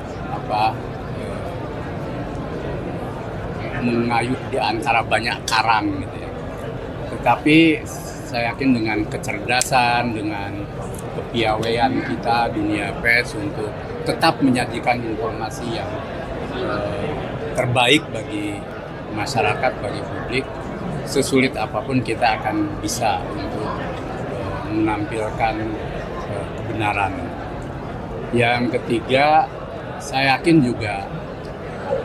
Speaker 3: mengayuh di antara banyak karang gitu ya. Tetapi saya yakin dengan kecerdasan, dengan kepiawaian kita dunia pers untuk tetap menyajikan informasi yang terbaik bagi masyarakat, bagi publik, sesulit apapun kita akan bisa untuk menampilkan kebenaran. Yang ketiga, saya yakin juga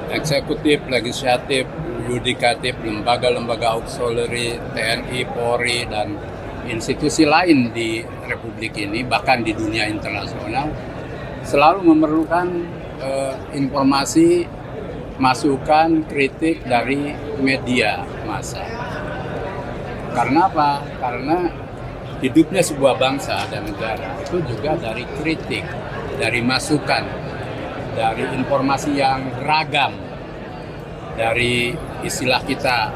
Speaker 3: eksekutif, legislatif, yudikatif, lembaga-lembaga auxiliary, TNI, Polri, dan institusi lain di Republik ini, bahkan di dunia internasional, selalu memerlukan informasi, masukan, kritik dari media massa. Karena apa? Karena hidupnya sebuah bangsa dan negara itu juga dari kritik, dari masukan, dari informasi yang beragam, dari istilah kita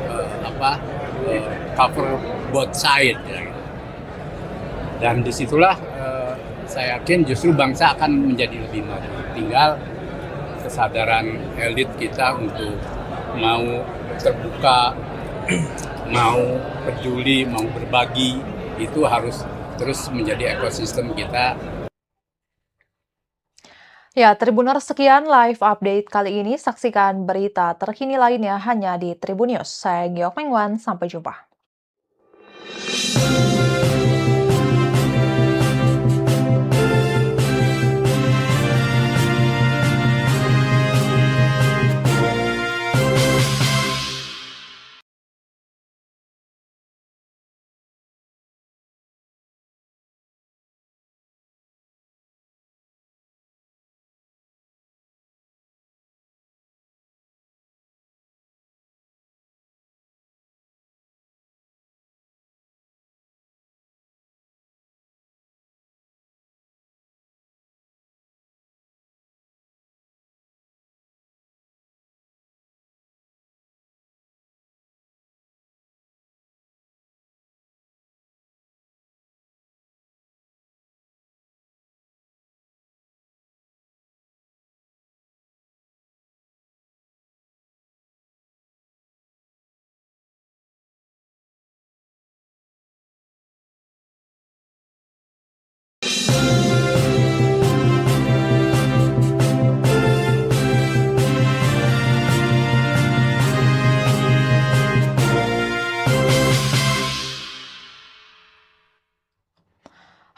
Speaker 3: cover both side. Dan disitulah saya yakin justru bangsa akan menjadi lebih maju. Tinggal kesadaran elit kita untuk mau terbuka, mau peduli, mau berbagi, itu harus terus menjadi ekosistem kita.
Speaker 1: Ya, Tribuners, sekian live update kali ini. Saksikan berita terkini lainnya hanya di Tribun News. Saya Giok Mengwan, sampai jumpa.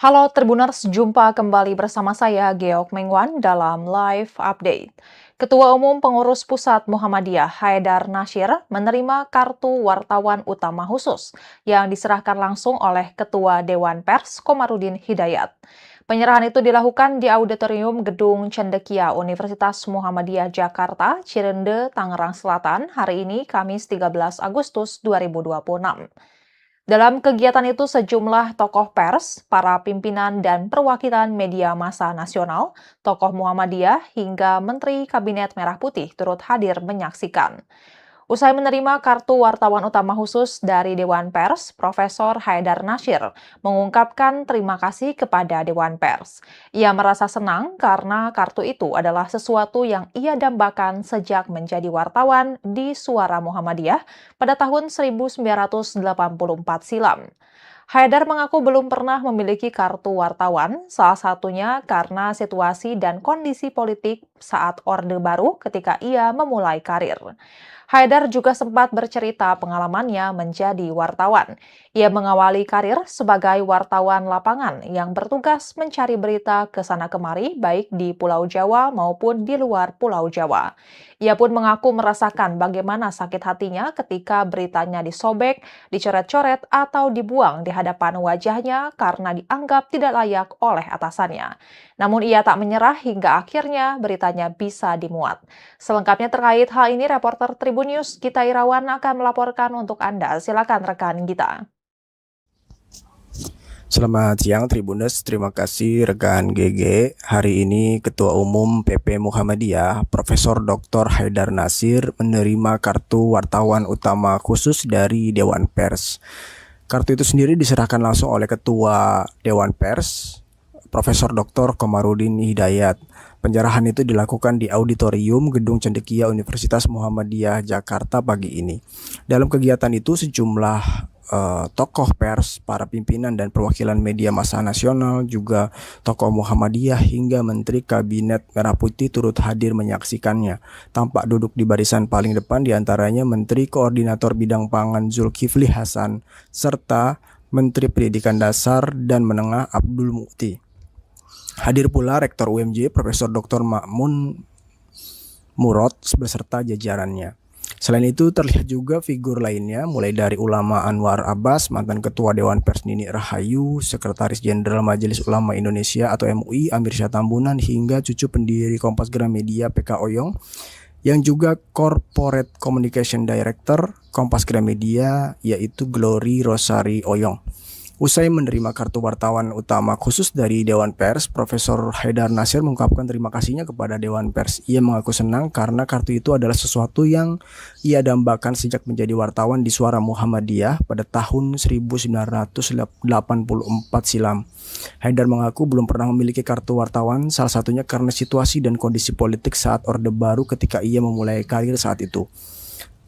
Speaker 1: Halo Tribuners, jumpa kembali bersama saya Geok Mengwan dalam Live Update. Ketua Umum Pengurus Pusat Muhammadiyah Haidar Nasyir menerima kartu wartawan utama khusus yang diserahkan langsung oleh Ketua Dewan Pers Komarudin Hidayat. Penyerahan itu dilakukan di Auditorium Gedung Cendekia Universitas Muhammadiyah Jakarta, Cirende, Tangerang Selatan hari ini Kamis 13 Agustus 2026. Dalam kegiatan itu sejumlah tokoh pers, para pimpinan dan perwakilan media massa nasional, tokoh Muhammadiyah hingga Menteri Kabinet Merah Putih turut hadir menyaksikan. Usai menerima kartu wartawan utama khusus dari Dewan Pers, Profesor Haidar Nasyir mengungkapkan terima kasih kepada Dewan Pers. Ia merasa senang karena kartu itu adalah sesuatu yang ia dambakan sejak menjadi wartawan di Suara Muhammadiyah pada tahun 1984 silam. Haidar mengaku belum pernah memiliki kartu wartawan, salah satunya karena situasi dan kondisi politik saat Orde Baru ketika ia memulai karir. Haidar juga sempat bercerita pengalamannya menjadi wartawan. Ia mengawali karir sebagai wartawan lapangan yang bertugas mencari berita ke sana kemari baik di Pulau Jawa maupun di luar Pulau Jawa. Ia pun mengaku merasakan bagaimana sakit hatinya ketika beritanya disobek, dicoret-coret atau dibuang di hadapan wajahnya karena dianggap tidak layak oleh atasannya. Namun ia tak menyerah hingga akhirnya beritanya bisa dimuat. Selengkapnya terkait hal ini, reporter Tribun News Gita Irawan akan melaporkan untuk Anda. Silakan rekan Gita.
Speaker 2: Selamat siang Tribuners, terima kasih rekan GG. Hari ini Ketua Umum PP Muhammadiyah, Profesor Dr. Haidar Nasyir menerima kartu wartawan utama khusus dari Dewan Pers. Kartu itu sendiri diserahkan langsung oleh Ketua Dewan Pers, Profesor Dr. Komarudin Hidayat. Penyerahan itu dilakukan di Auditorium Gedung Cendekia Universitas Muhammadiyah Jakarta pagi ini. Dalam kegiatan itu sejumlah tokoh pers, para pimpinan dan perwakilan media massa nasional, juga tokoh Muhammadiyah hingga Menteri Kabinet Merah Putih turut hadir menyaksikannya. Tampak duduk di barisan paling depan diantaranya Menteri Koordinator Bidang Pangan Zulkifli Hasan serta Menteri Pendidikan Dasar dan Menengah Abdul Mukti. Hadir pula Rektor UMJ Profesor Dr. Ma'mun Murad beserta jajarannya. Selain itu terlihat juga figur lainnya mulai dari ulama Anwar Abbas, mantan Ketua Dewan Pers Nini Rahayu, Sekretaris Jenderal Majelis Ulama Indonesia atau MUI Amir Syah Tambunan hingga cucu pendiri Kompas Gramedia PK Oyong yang juga Corporate Communication Director Kompas Gramedia yaitu Glory Rosari Oyong. Usai menerima kartu wartawan utama khusus dari Dewan Pers, Profesor Haidar Nasyir mengungkapkan terima kasihnya kepada Dewan Pers. Ia mengaku senang karena kartu itu adalah sesuatu yang ia dambakan sejak menjadi wartawan di Suara Muhammadiyah pada tahun 1984 silam. Haidar mengaku belum pernah memiliki kartu wartawan, salah satunya karena situasi dan kondisi politik saat Orde Baru ketika ia memulai karir saat itu.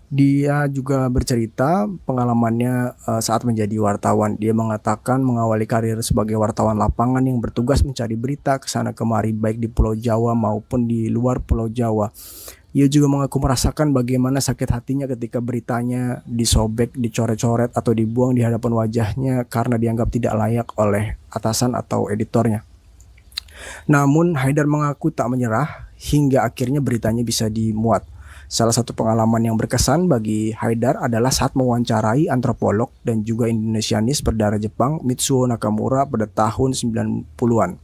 Speaker 2: Dia juga bercerita pengalamannya saat menjadi wartawan. Dia mengatakan mengawali karir sebagai wartawan lapangan yang bertugas mencari berita ke sana kemari baik di Pulau Jawa maupun di luar Pulau Jawa. Ia juga mengaku merasakan bagaimana sakit hatinya ketika beritanya disobek, dicoret-coret atau dibuang di hadapan wajahnya karena dianggap tidak layak oleh atasan atau editornya. Namun Haidar mengaku tak menyerah hingga akhirnya beritanya bisa dimuat. Salah satu pengalaman yang berkesan bagi Haidar adalah saat mewawancarai antropolog dan juga Indonesianis berdarah Jepang Mitsuo Nakamura pada tahun 90-an.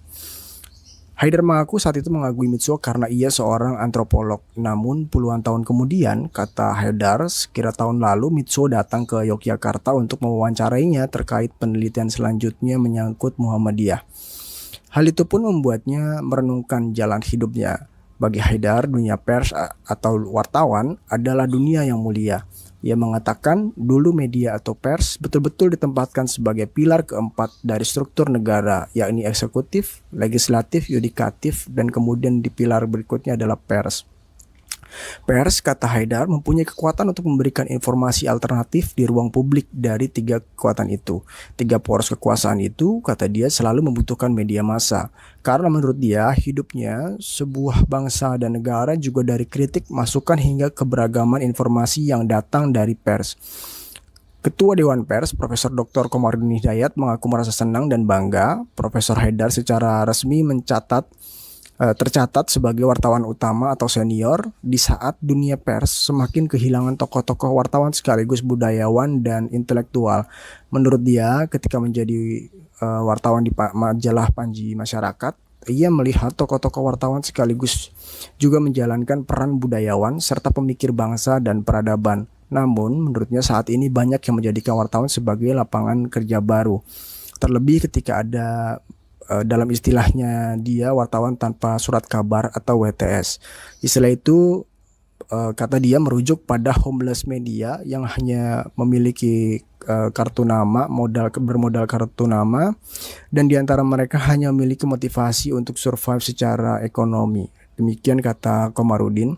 Speaker 2: Haidar mengaku saat itu mengagumi Mitsuo karena ia seorang antropolog. Namun puluhan tahun kemudian, kata Haidar, sekira tahun lalu Mitsuo datang ke Yogyakarta untuk mewawancarainya terkait penelitian selanjutnya menyangkut Muhammadiyah. Hal itu pun membuatnya merenungkan jalan hidupnya. Bagi Haidar, dunia pers atau wartawan adalah dunia yang mulia. Ia mengatakan dulu media atau pers betul-betul ditempatkan sebagai pilar keempat dari struktur negara, yakni eksekutif, legislatif, yudikatif, dan kemudian di pilar berikutnya adalah pers. Pers, kata Haidar, mempunyai kekuatan untuk memberikan informasi alternatif di ruang publik dari tiga kekuatan itu. Tiga poros kekuasaan itu, kata dia, selalu membutuhkan media massa. Karena menurut dia, hidupnya sebuah bangsa dan negara juga dari kritik, masukan hingga keberagaman informasi yang datang dari pers. Ketua Dewan Pers, Profesor Dr. Komarudin Hidayat mengaku merasa senang dan bangga Profesor Haidar secara resmi tercatat sebagai wartawan utama atau senior di saat dunia pers semakin kehilangan tokoh-tokoh wartawan sekaligus budayawan dan intelektual. Menurut dia, ketika menjadi wartawan di majalah Panji Masyarakat, ia melihat tokoh-tokoh wartawan sekaligus juga menjalankan peran budayawan serta pemikir bangsa dan peradaban. Namun, menurutnya saat ini banyak yang menjadikan wartawan sebagai lapangan kerja baru. Terlebih ketika ada dalam istilahnya dia wartawan tanpa surat kabar atau WTS. Istilah itu kata dia merujuk pada homeless media yang hanya memiliki kartu nama, bermodal kartu nama, dan diantara mereka hanya memiliki motivasi untuk survive secara ekonomi. Demikian kata Komarudin.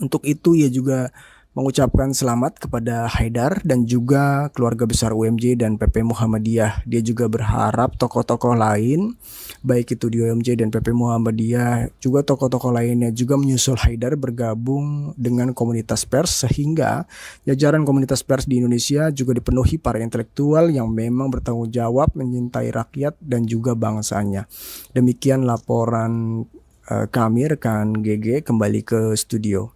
Speaker 2: Untuk itu ia juga mengucapkan selamat kepada Haidar dan juga keluarga besar UMJ dan PP Muhammadiyah. Dia juga berharap tokoh-tokoh lain, baik itu di UMJ dan PP Muhammadiyah, juga tokoh-tokoh lainnya juga menyusul Haidar bergabung dengan komunitas pers, sehingga jajaran komunitas pers di Indonesia juga dipenuhi para intelektual yang memang bertanggung jawab menyintai rakyat dan juga bangsanya. Demikian laporan kami, rekan GG, kembali ke studio.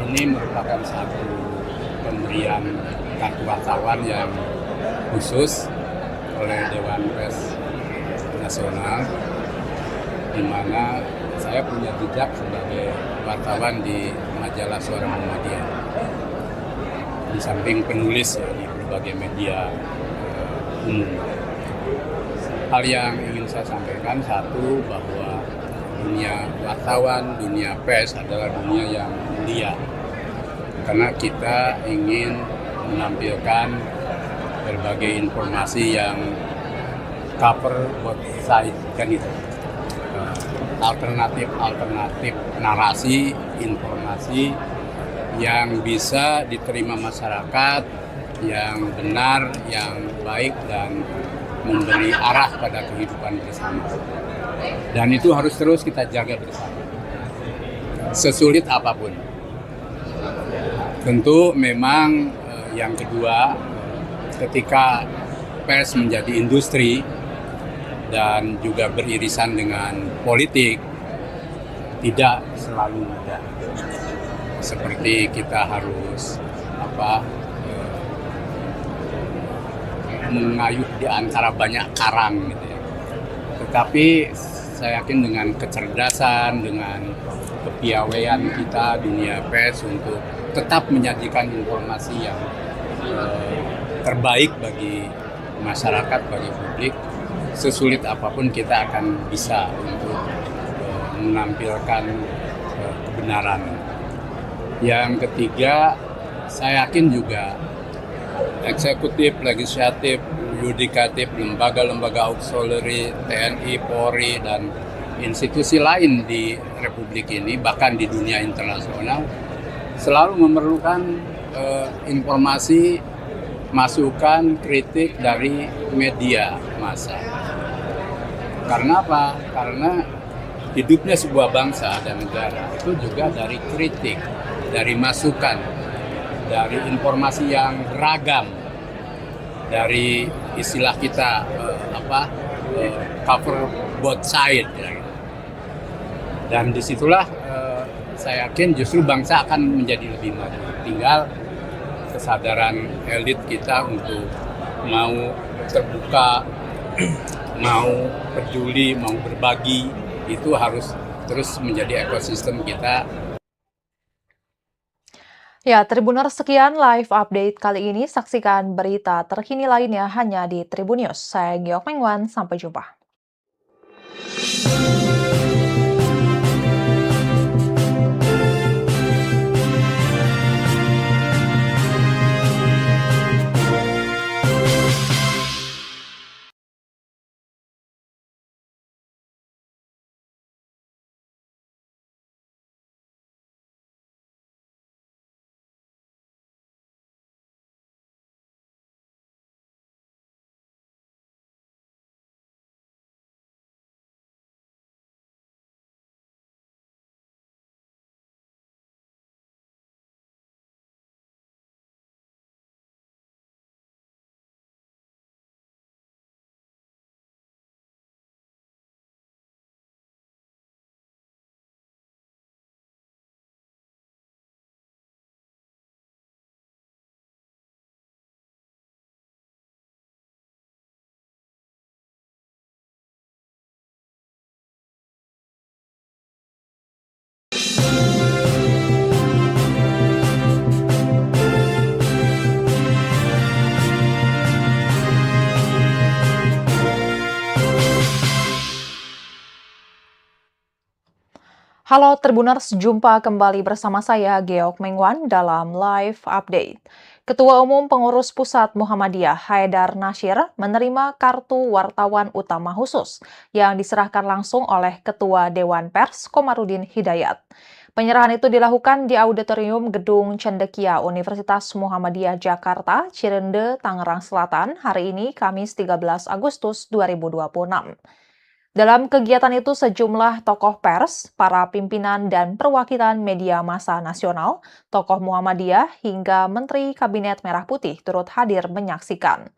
Speaker 3: Ini merupakan satu pemberian kartu wartawan yang khusus oleh Dewan Pers Nasional, di mana saya punya jejak sebagai wartawan di majalah Suara Muhammadiyah, di samping penulis di berbagai media umum. Hal yang ingin saya sampaikan, satu, bahwa dunia wartawan, dunia pers adalah dunia yang mulia, karena kita ingin menampilkan berbagai informasi yang cover both side, kan itu, alternatif narasi, informasi yang bisa diterima masyarakat, yang benar, yang baik, dan memberi arah pada kehidupan bersama. Dan itu harus terus kita jaga bersama, sesulit apapun. Tentu memang yang kedua, ketika pers menjadi industri dan juga beririsan dengan politik, tidak selalu mudah. Seperti kita harus mengayuh di antara banyak karang gitu ya. Tetapi saya yakin dengan kecerdasan, dengan kepiawaian kita dunia pers untuk tetap menyajikan informasi yang terbaik bagi masyarakat, bagi publik, sesulit apapun kita akan bisa untuk menampilkan kebenaran. Yang ketiga, saya yakin juga eksekutif, legislatif, yudikatif, lembaga-lembaga auxiliary, TNI, Polri, dan institusi lain di Republik ini, bahkan di dunia internasional, selalu memerlukan informasi, masukan, kritik dari media massa. Karena apa? Karena hidupnya sebuah bangsa dan negara itu juga dari kritik, dari masukan, dari informasi yang beragam, dari istilah kita cover both side. Dan disitulah saya yakin justru bangsa akan menjadi lebih maju. Tinggal kesadaran elit kita untuk mau terbuka, mau peduli, mau berbagi, itu harus terus menjadi ekosistem kita.
Speaker 1: Ya, Tribuners, sekian live update kali ini. Saksikan berita terkini lainnya hanya di Tribun News. Saya Giok Mengwan, sampai jumpa. Halo Tribuners, jumpa kembali bersama saya Geok Mengwan dalam Live Update. Ketua Umum Pengurus Pusat Muhammadiyah Haidar Nasyir menerima kartu wartawan utama khusus yang diserahkan langsung oleh Ketua Dewan Pers Komarudin Hidayat. Penyerahan itu dilakukan di Auditorium Gedung Cendekia Universitas Muhammadiyah Jakarta, Cirende, Tangerang Selatan hari ini Kamis 13 Agustus 2026. Dalam kegiatan itu sejumlah tokoh pers, para pimpinan dan perwakilan media massa nasional, tokoh Muhammadiyah hingga Menteri Kabinet Merah Putih turut hadir menyaksikan.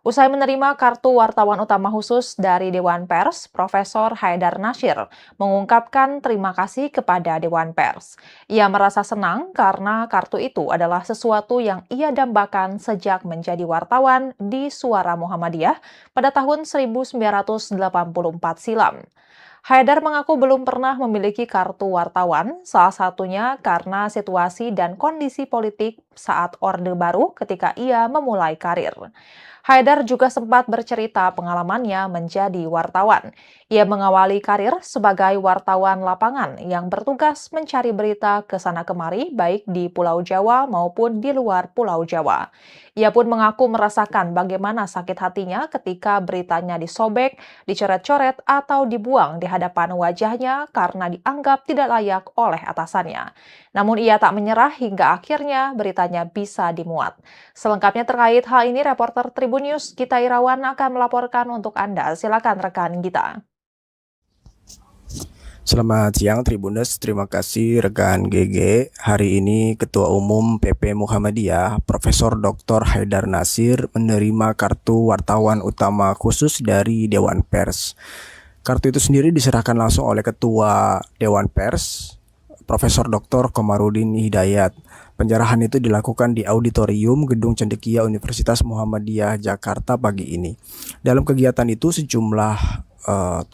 Speaker 1: Usai menerima kartu wartawan utama khusus dari Dewan Pers, Profesor Haidar Nasyir mengungkapkan terima kasih kepada Dewan Pers. Ia merasa senang karena kartu itu adalah sesuatu yang ia dambakan sejak menjadi wartawan di Suara Muhammadiyah pada tahun 1984 silam. Haidar mengaku belum pernah memiliki kartu wartawan, salah satunya karena situasi dan kondisi politik saat Orde Baru ketika ia memulai karir. Haidar juga sempat bercerita pengalamannya menjadi wartawan. Ia mengawali karir sebagai wartawan lapangan yang bertugas mencari berita ke sana kemari baik di Pulau Jawa maupun di luar Pulau Jawa. Ia pun mengaku merasakan bagaimana sakit hatinya ketika beritanya disobek, dicoret-coret atau dibuang di hadapan wajahnya karena dianggap tidak layak oleh atasannya. Namun ia tak menyerah hingga akhirnya beritanya bisa dimuat. Selengkapnya terkait hal ini, reporter Tribun News Gita Irawan akan melaporkan untuk Anda. Silakan rekan Gita.
Speaker 2: Selamat siang Tribuners, terima kasih rekan GG. Hari ini Ketua Umum PP Muhammadiyah, Profesor Dr. Haidar Nasyir menerima kartu wartawan utama khusus dari Dewan Pers. Kartu itu sendiri diserahkan langsung oleh Ketua Dewan Pers, Profesor Dr. Komarudin Hidayat. Penyerahan itu dilakukan di Auditorium Gedung Cendekia Universitas Muhammadiyah Jakarta pagi ini. Dalam kegiatan itu sejumlah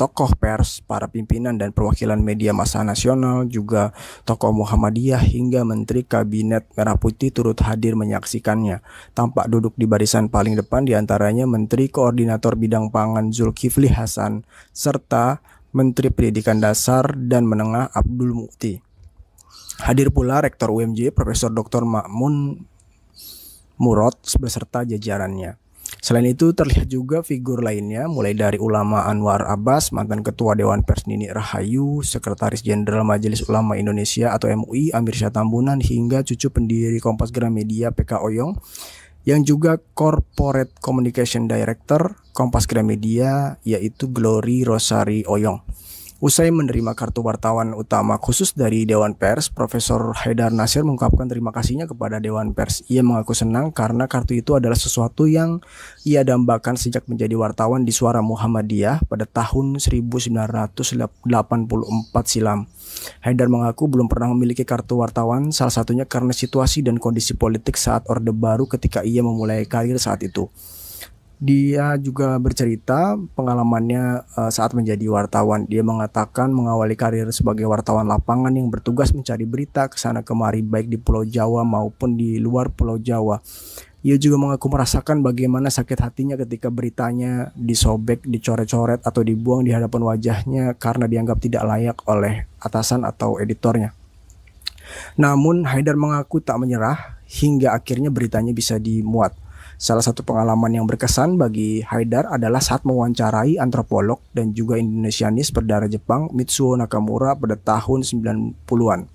Speaker 2: tokoh pers, para pimpinan dan perwakilan media massa nasional, juga tokoh Muhammadiyah hingga Menteri Kabinet Merah Putih turut hadir menyaksikannya. Tampak duduk di barisan paling depan diantaranya Menteri Koordinator Bidang Pangan Zulkifli Hasan serta Menteri Pendidikan Dasar dan Menengah Abdul Mukti. Hadir pula Rektor UMJ Profesor Dr. Ma'mun Murad beserta jajarannya. Selain itu terlihat juga figur lainnya mulai dari ulama Anwar Abbas, mantan Ketua Dewan Pers Nini Rahayu, Sekretaris Jenderal Majelis Ulama Indonesia atau MUI Amir Syah Tambunan hingga cucu pendiri Kompas Gramedia PK Oyong yang juga Corporate Communication Director Kompas Gramedia yaitu Glory Rosari Oyong. Usai menerima kartu wartawan utama khusus dari Dewan Pers, Profesor Haidar Nasyir mengungkapkan terima kasihnya kepada Dewan Pers. Ia mengaku senang karena kartu itu adalah sesuatu yang ia dambakan sejak menjadi wartawan di Suara Muhammadiyah pada tahun 1984 silam. Haidar mengaku belum pernah memiliki kartu wartawan, salah satunya karena situasi dan kondisi politik saat Orde Baru ketika ia memulai karir saat itu. Dia juga bercerita pengalamannya saat menjadi wartawan. Dia mengatakan mengawali karir sebagai wartawan lapangan yang bertugas mencari berita ke sana kemari baik di Pulau Jawa maupun di luar Pulau Jawa. Ia juga mengaku merasakan bagaimana sakit hatinya ketika beritanya disobek, dicoret-coret atau dibuang di hadapan wajahnya karena dianggap tidak layak oleh atasan atau editornya. Namun Haidar mengaku tak menyerah hingga akhirnya beritanya bisa dimuat. Salah satu pengalaman yang berkesan bagi Haidar adalah saat mewawancarai antropolog dan juga Indonesianis berdarah Jepang Mitsuo Nakamura pada tahun 90-an.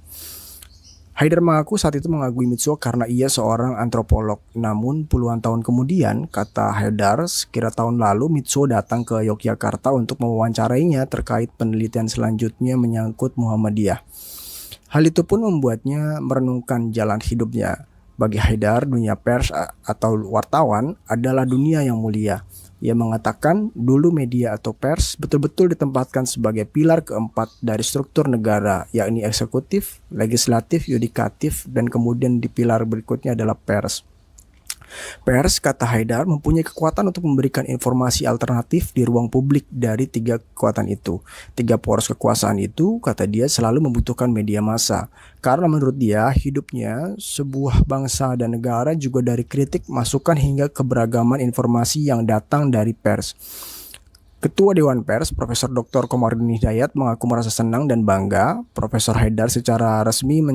Speaker 2: Haidar mengaku saat itu mengagumi Mitsuo karena ia seorang antropolog. Namun puluhan tahun kemudian, kata Haidar, sekira tahun lalu Mitsuo datang ke Yogyakarta untuk mewawancarainya terkait penelitian selanjutnya menyangkut Muhammadiyah. Hal itu pun membuatnya merenungkan jalan hidupnya. Bagi Haidar, dunia pers atau wartawan adalah dunia yang mulia. Ia mengatakan dulu media atau pers betul-betul ditempatkan sebagai pilar keempat dari struktur negara, yakni eksekutif, legislatif, yudikatif, dan kemudian di pilar berikutnya adalah pers. Pers, kata Haidar, mempunyai kekuatan untuk memberikan informasi alternatif di ruang publik dari tiga kekuatan itu. Tiga poros kekuasaan itu, kata dia, selalu membutuhkan media massa. Karena menurut dia, hidupnya sebuah bangsa dan negara juga dari kritik, masukan hingga keberagaman informasi yang datang dari pers. Ketua Dewan Pers, Profesor Dr. Komarudin Hidayat mengaku merasa senang dan bangga Profesor Haidar secara resmi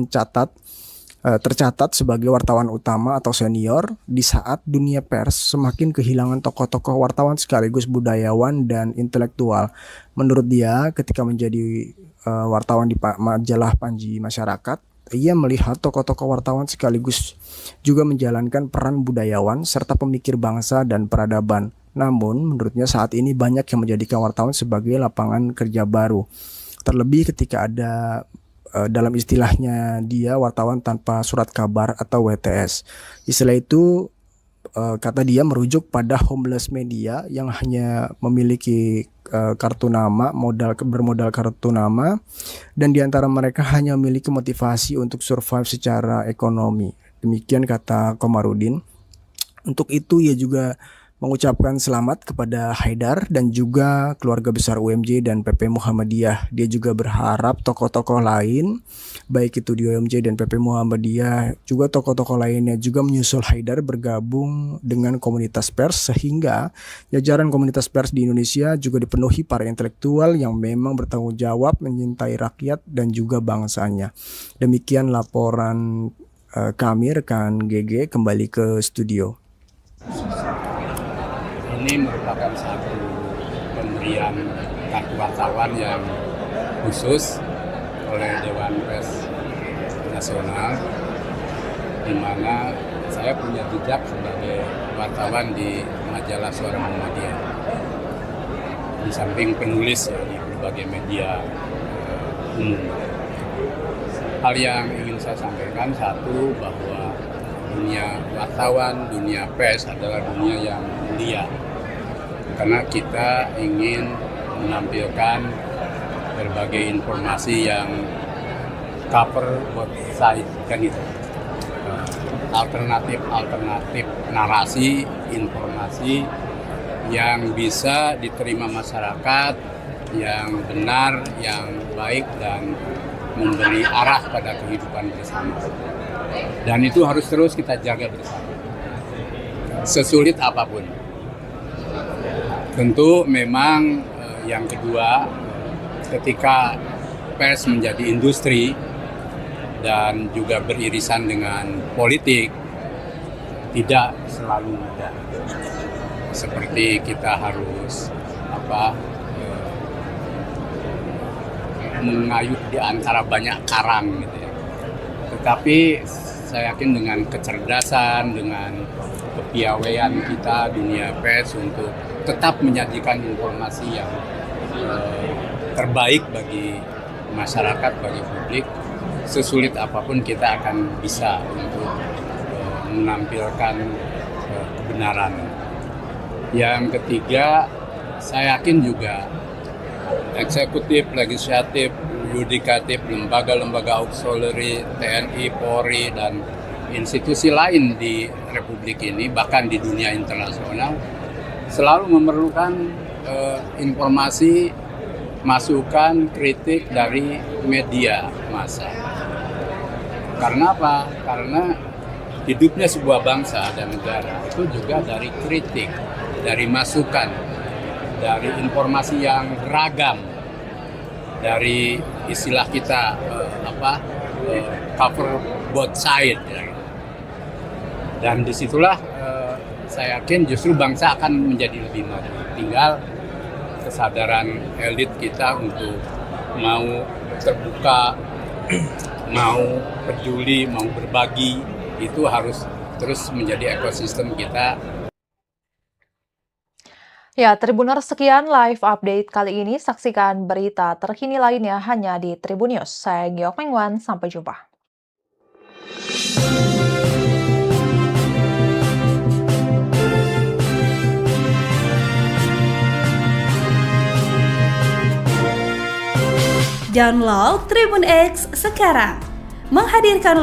Speaker 2: tercatat sebagai wartawan utama atau senior di saat dunia pers semakin kehilangan tokoh-tokoh wartawan sekaligus budayawan dan intelektual. Menurut dia, ketika menjadi wartawan di majalah Panji Masyarakat, ia melihat tokoh-tokoh wartawan sekaligus juga menjalankan peran budayawan serta pemikir bangsa dan peradaban. Namun, menurutnya saat ini banyak yang menjadikan wartawan sebagai lapangan kerja baru. Terlebih ketika ada dalam istilahnya dia wartawan tanpa surat kabar atau WTS. Istilah itu kata dia merujuk pada homeless media yang hanya memiliki kartu nama, bermodal kartu nama, dan diantara mereka hanya memiliki motivasi untuk survive secara ekonomi. Demikian kata Komarudin. Untuk itu ia juga mengucapkan selamat kepada Haidar dan juga keluarga besar UMJ dan PP Muhammadiyah. Dia juga berharap tokoh-tokoh lain, baik itu di UMJ dan PP Muhammadiyah, juga tokoh-tokoh lainnya juga menyusul Haidar bergabung dengan komunitas pers, sehingga jajaran komunitas pers di Indonesia juga dipenuhi para intelektual yang memang bertanggung jawab menyintai rakyat dan juga bangsanya. Demikian laporan kami, rekan GG, kembali ke studio.
Speaker 3: Ini merupakan satu pemberian kartu wartawan yang khusus oleh Dewan Pers Nasional, di mana saya punya jejak sebagai wartawan di majalah Suara Muhammadiyah. Di samping penulis ya, di berbagai media umum. Hal yang ingin saya sampaikan, satu, bahwa dunia wartawan, dunia pers adalah dunia yang mulia. Karena kita ingin menampilkan berbagai informasi yang cover both side, kan itu. Alternatif narasi, informasi yang bisa diterima masyarakat, yang benar, yang baik, dan memberi arah pada kehidupan bersama. Dan itu harus terus kita jaga bersama, sesulit apapun. Tentu memang yang kedua, ketika pers menjadi industri dan juga beririsan dengan politik, tidak selalu mudah. Seperti kita harus mengayuh di antara banyak karang gitu ya. Tetapi saya yakin dengan kecerdasan, dengan kepiawaian kita dunia pers untuk tetap menyajikan informasi yang terbaik bagi masyarakat, bagi publik, sesulit apapun kita akan bisa untuk menampilkan kebenaran. Yang ketiga, saya yakin juga eksekutif, legislatif, yudikatif, lembaga-lembaga auxiliary, TNI, Polri, dan institusi lain di Republik ini, bahkan di dunia internasional, selalu memerlukan informasi, masukan, kritik dari media massa. Karena apa? Karena hidupnya sebuah bangsa dan negara itu juga dari kritik, dari masukan, dari informasi yang beragam, dari istilah kita cover both side. Dan disitulah saya yakin justru bangsa akan menjadi lebih maju. Tinggal kesadaran elit kita untuk mau terbuka, mau peduli, mau berbagi, itu harus terus menjadi ekosistem kita.
Speaker 1: Ya, Tribuners, sekian live update kali ini. Saksikan berita terkini lainnya hanya di Tribun News. Saya Giok Mengwan, sampai jumpa.
Speaker 4: Download Tribun X sekarang, menghadirkan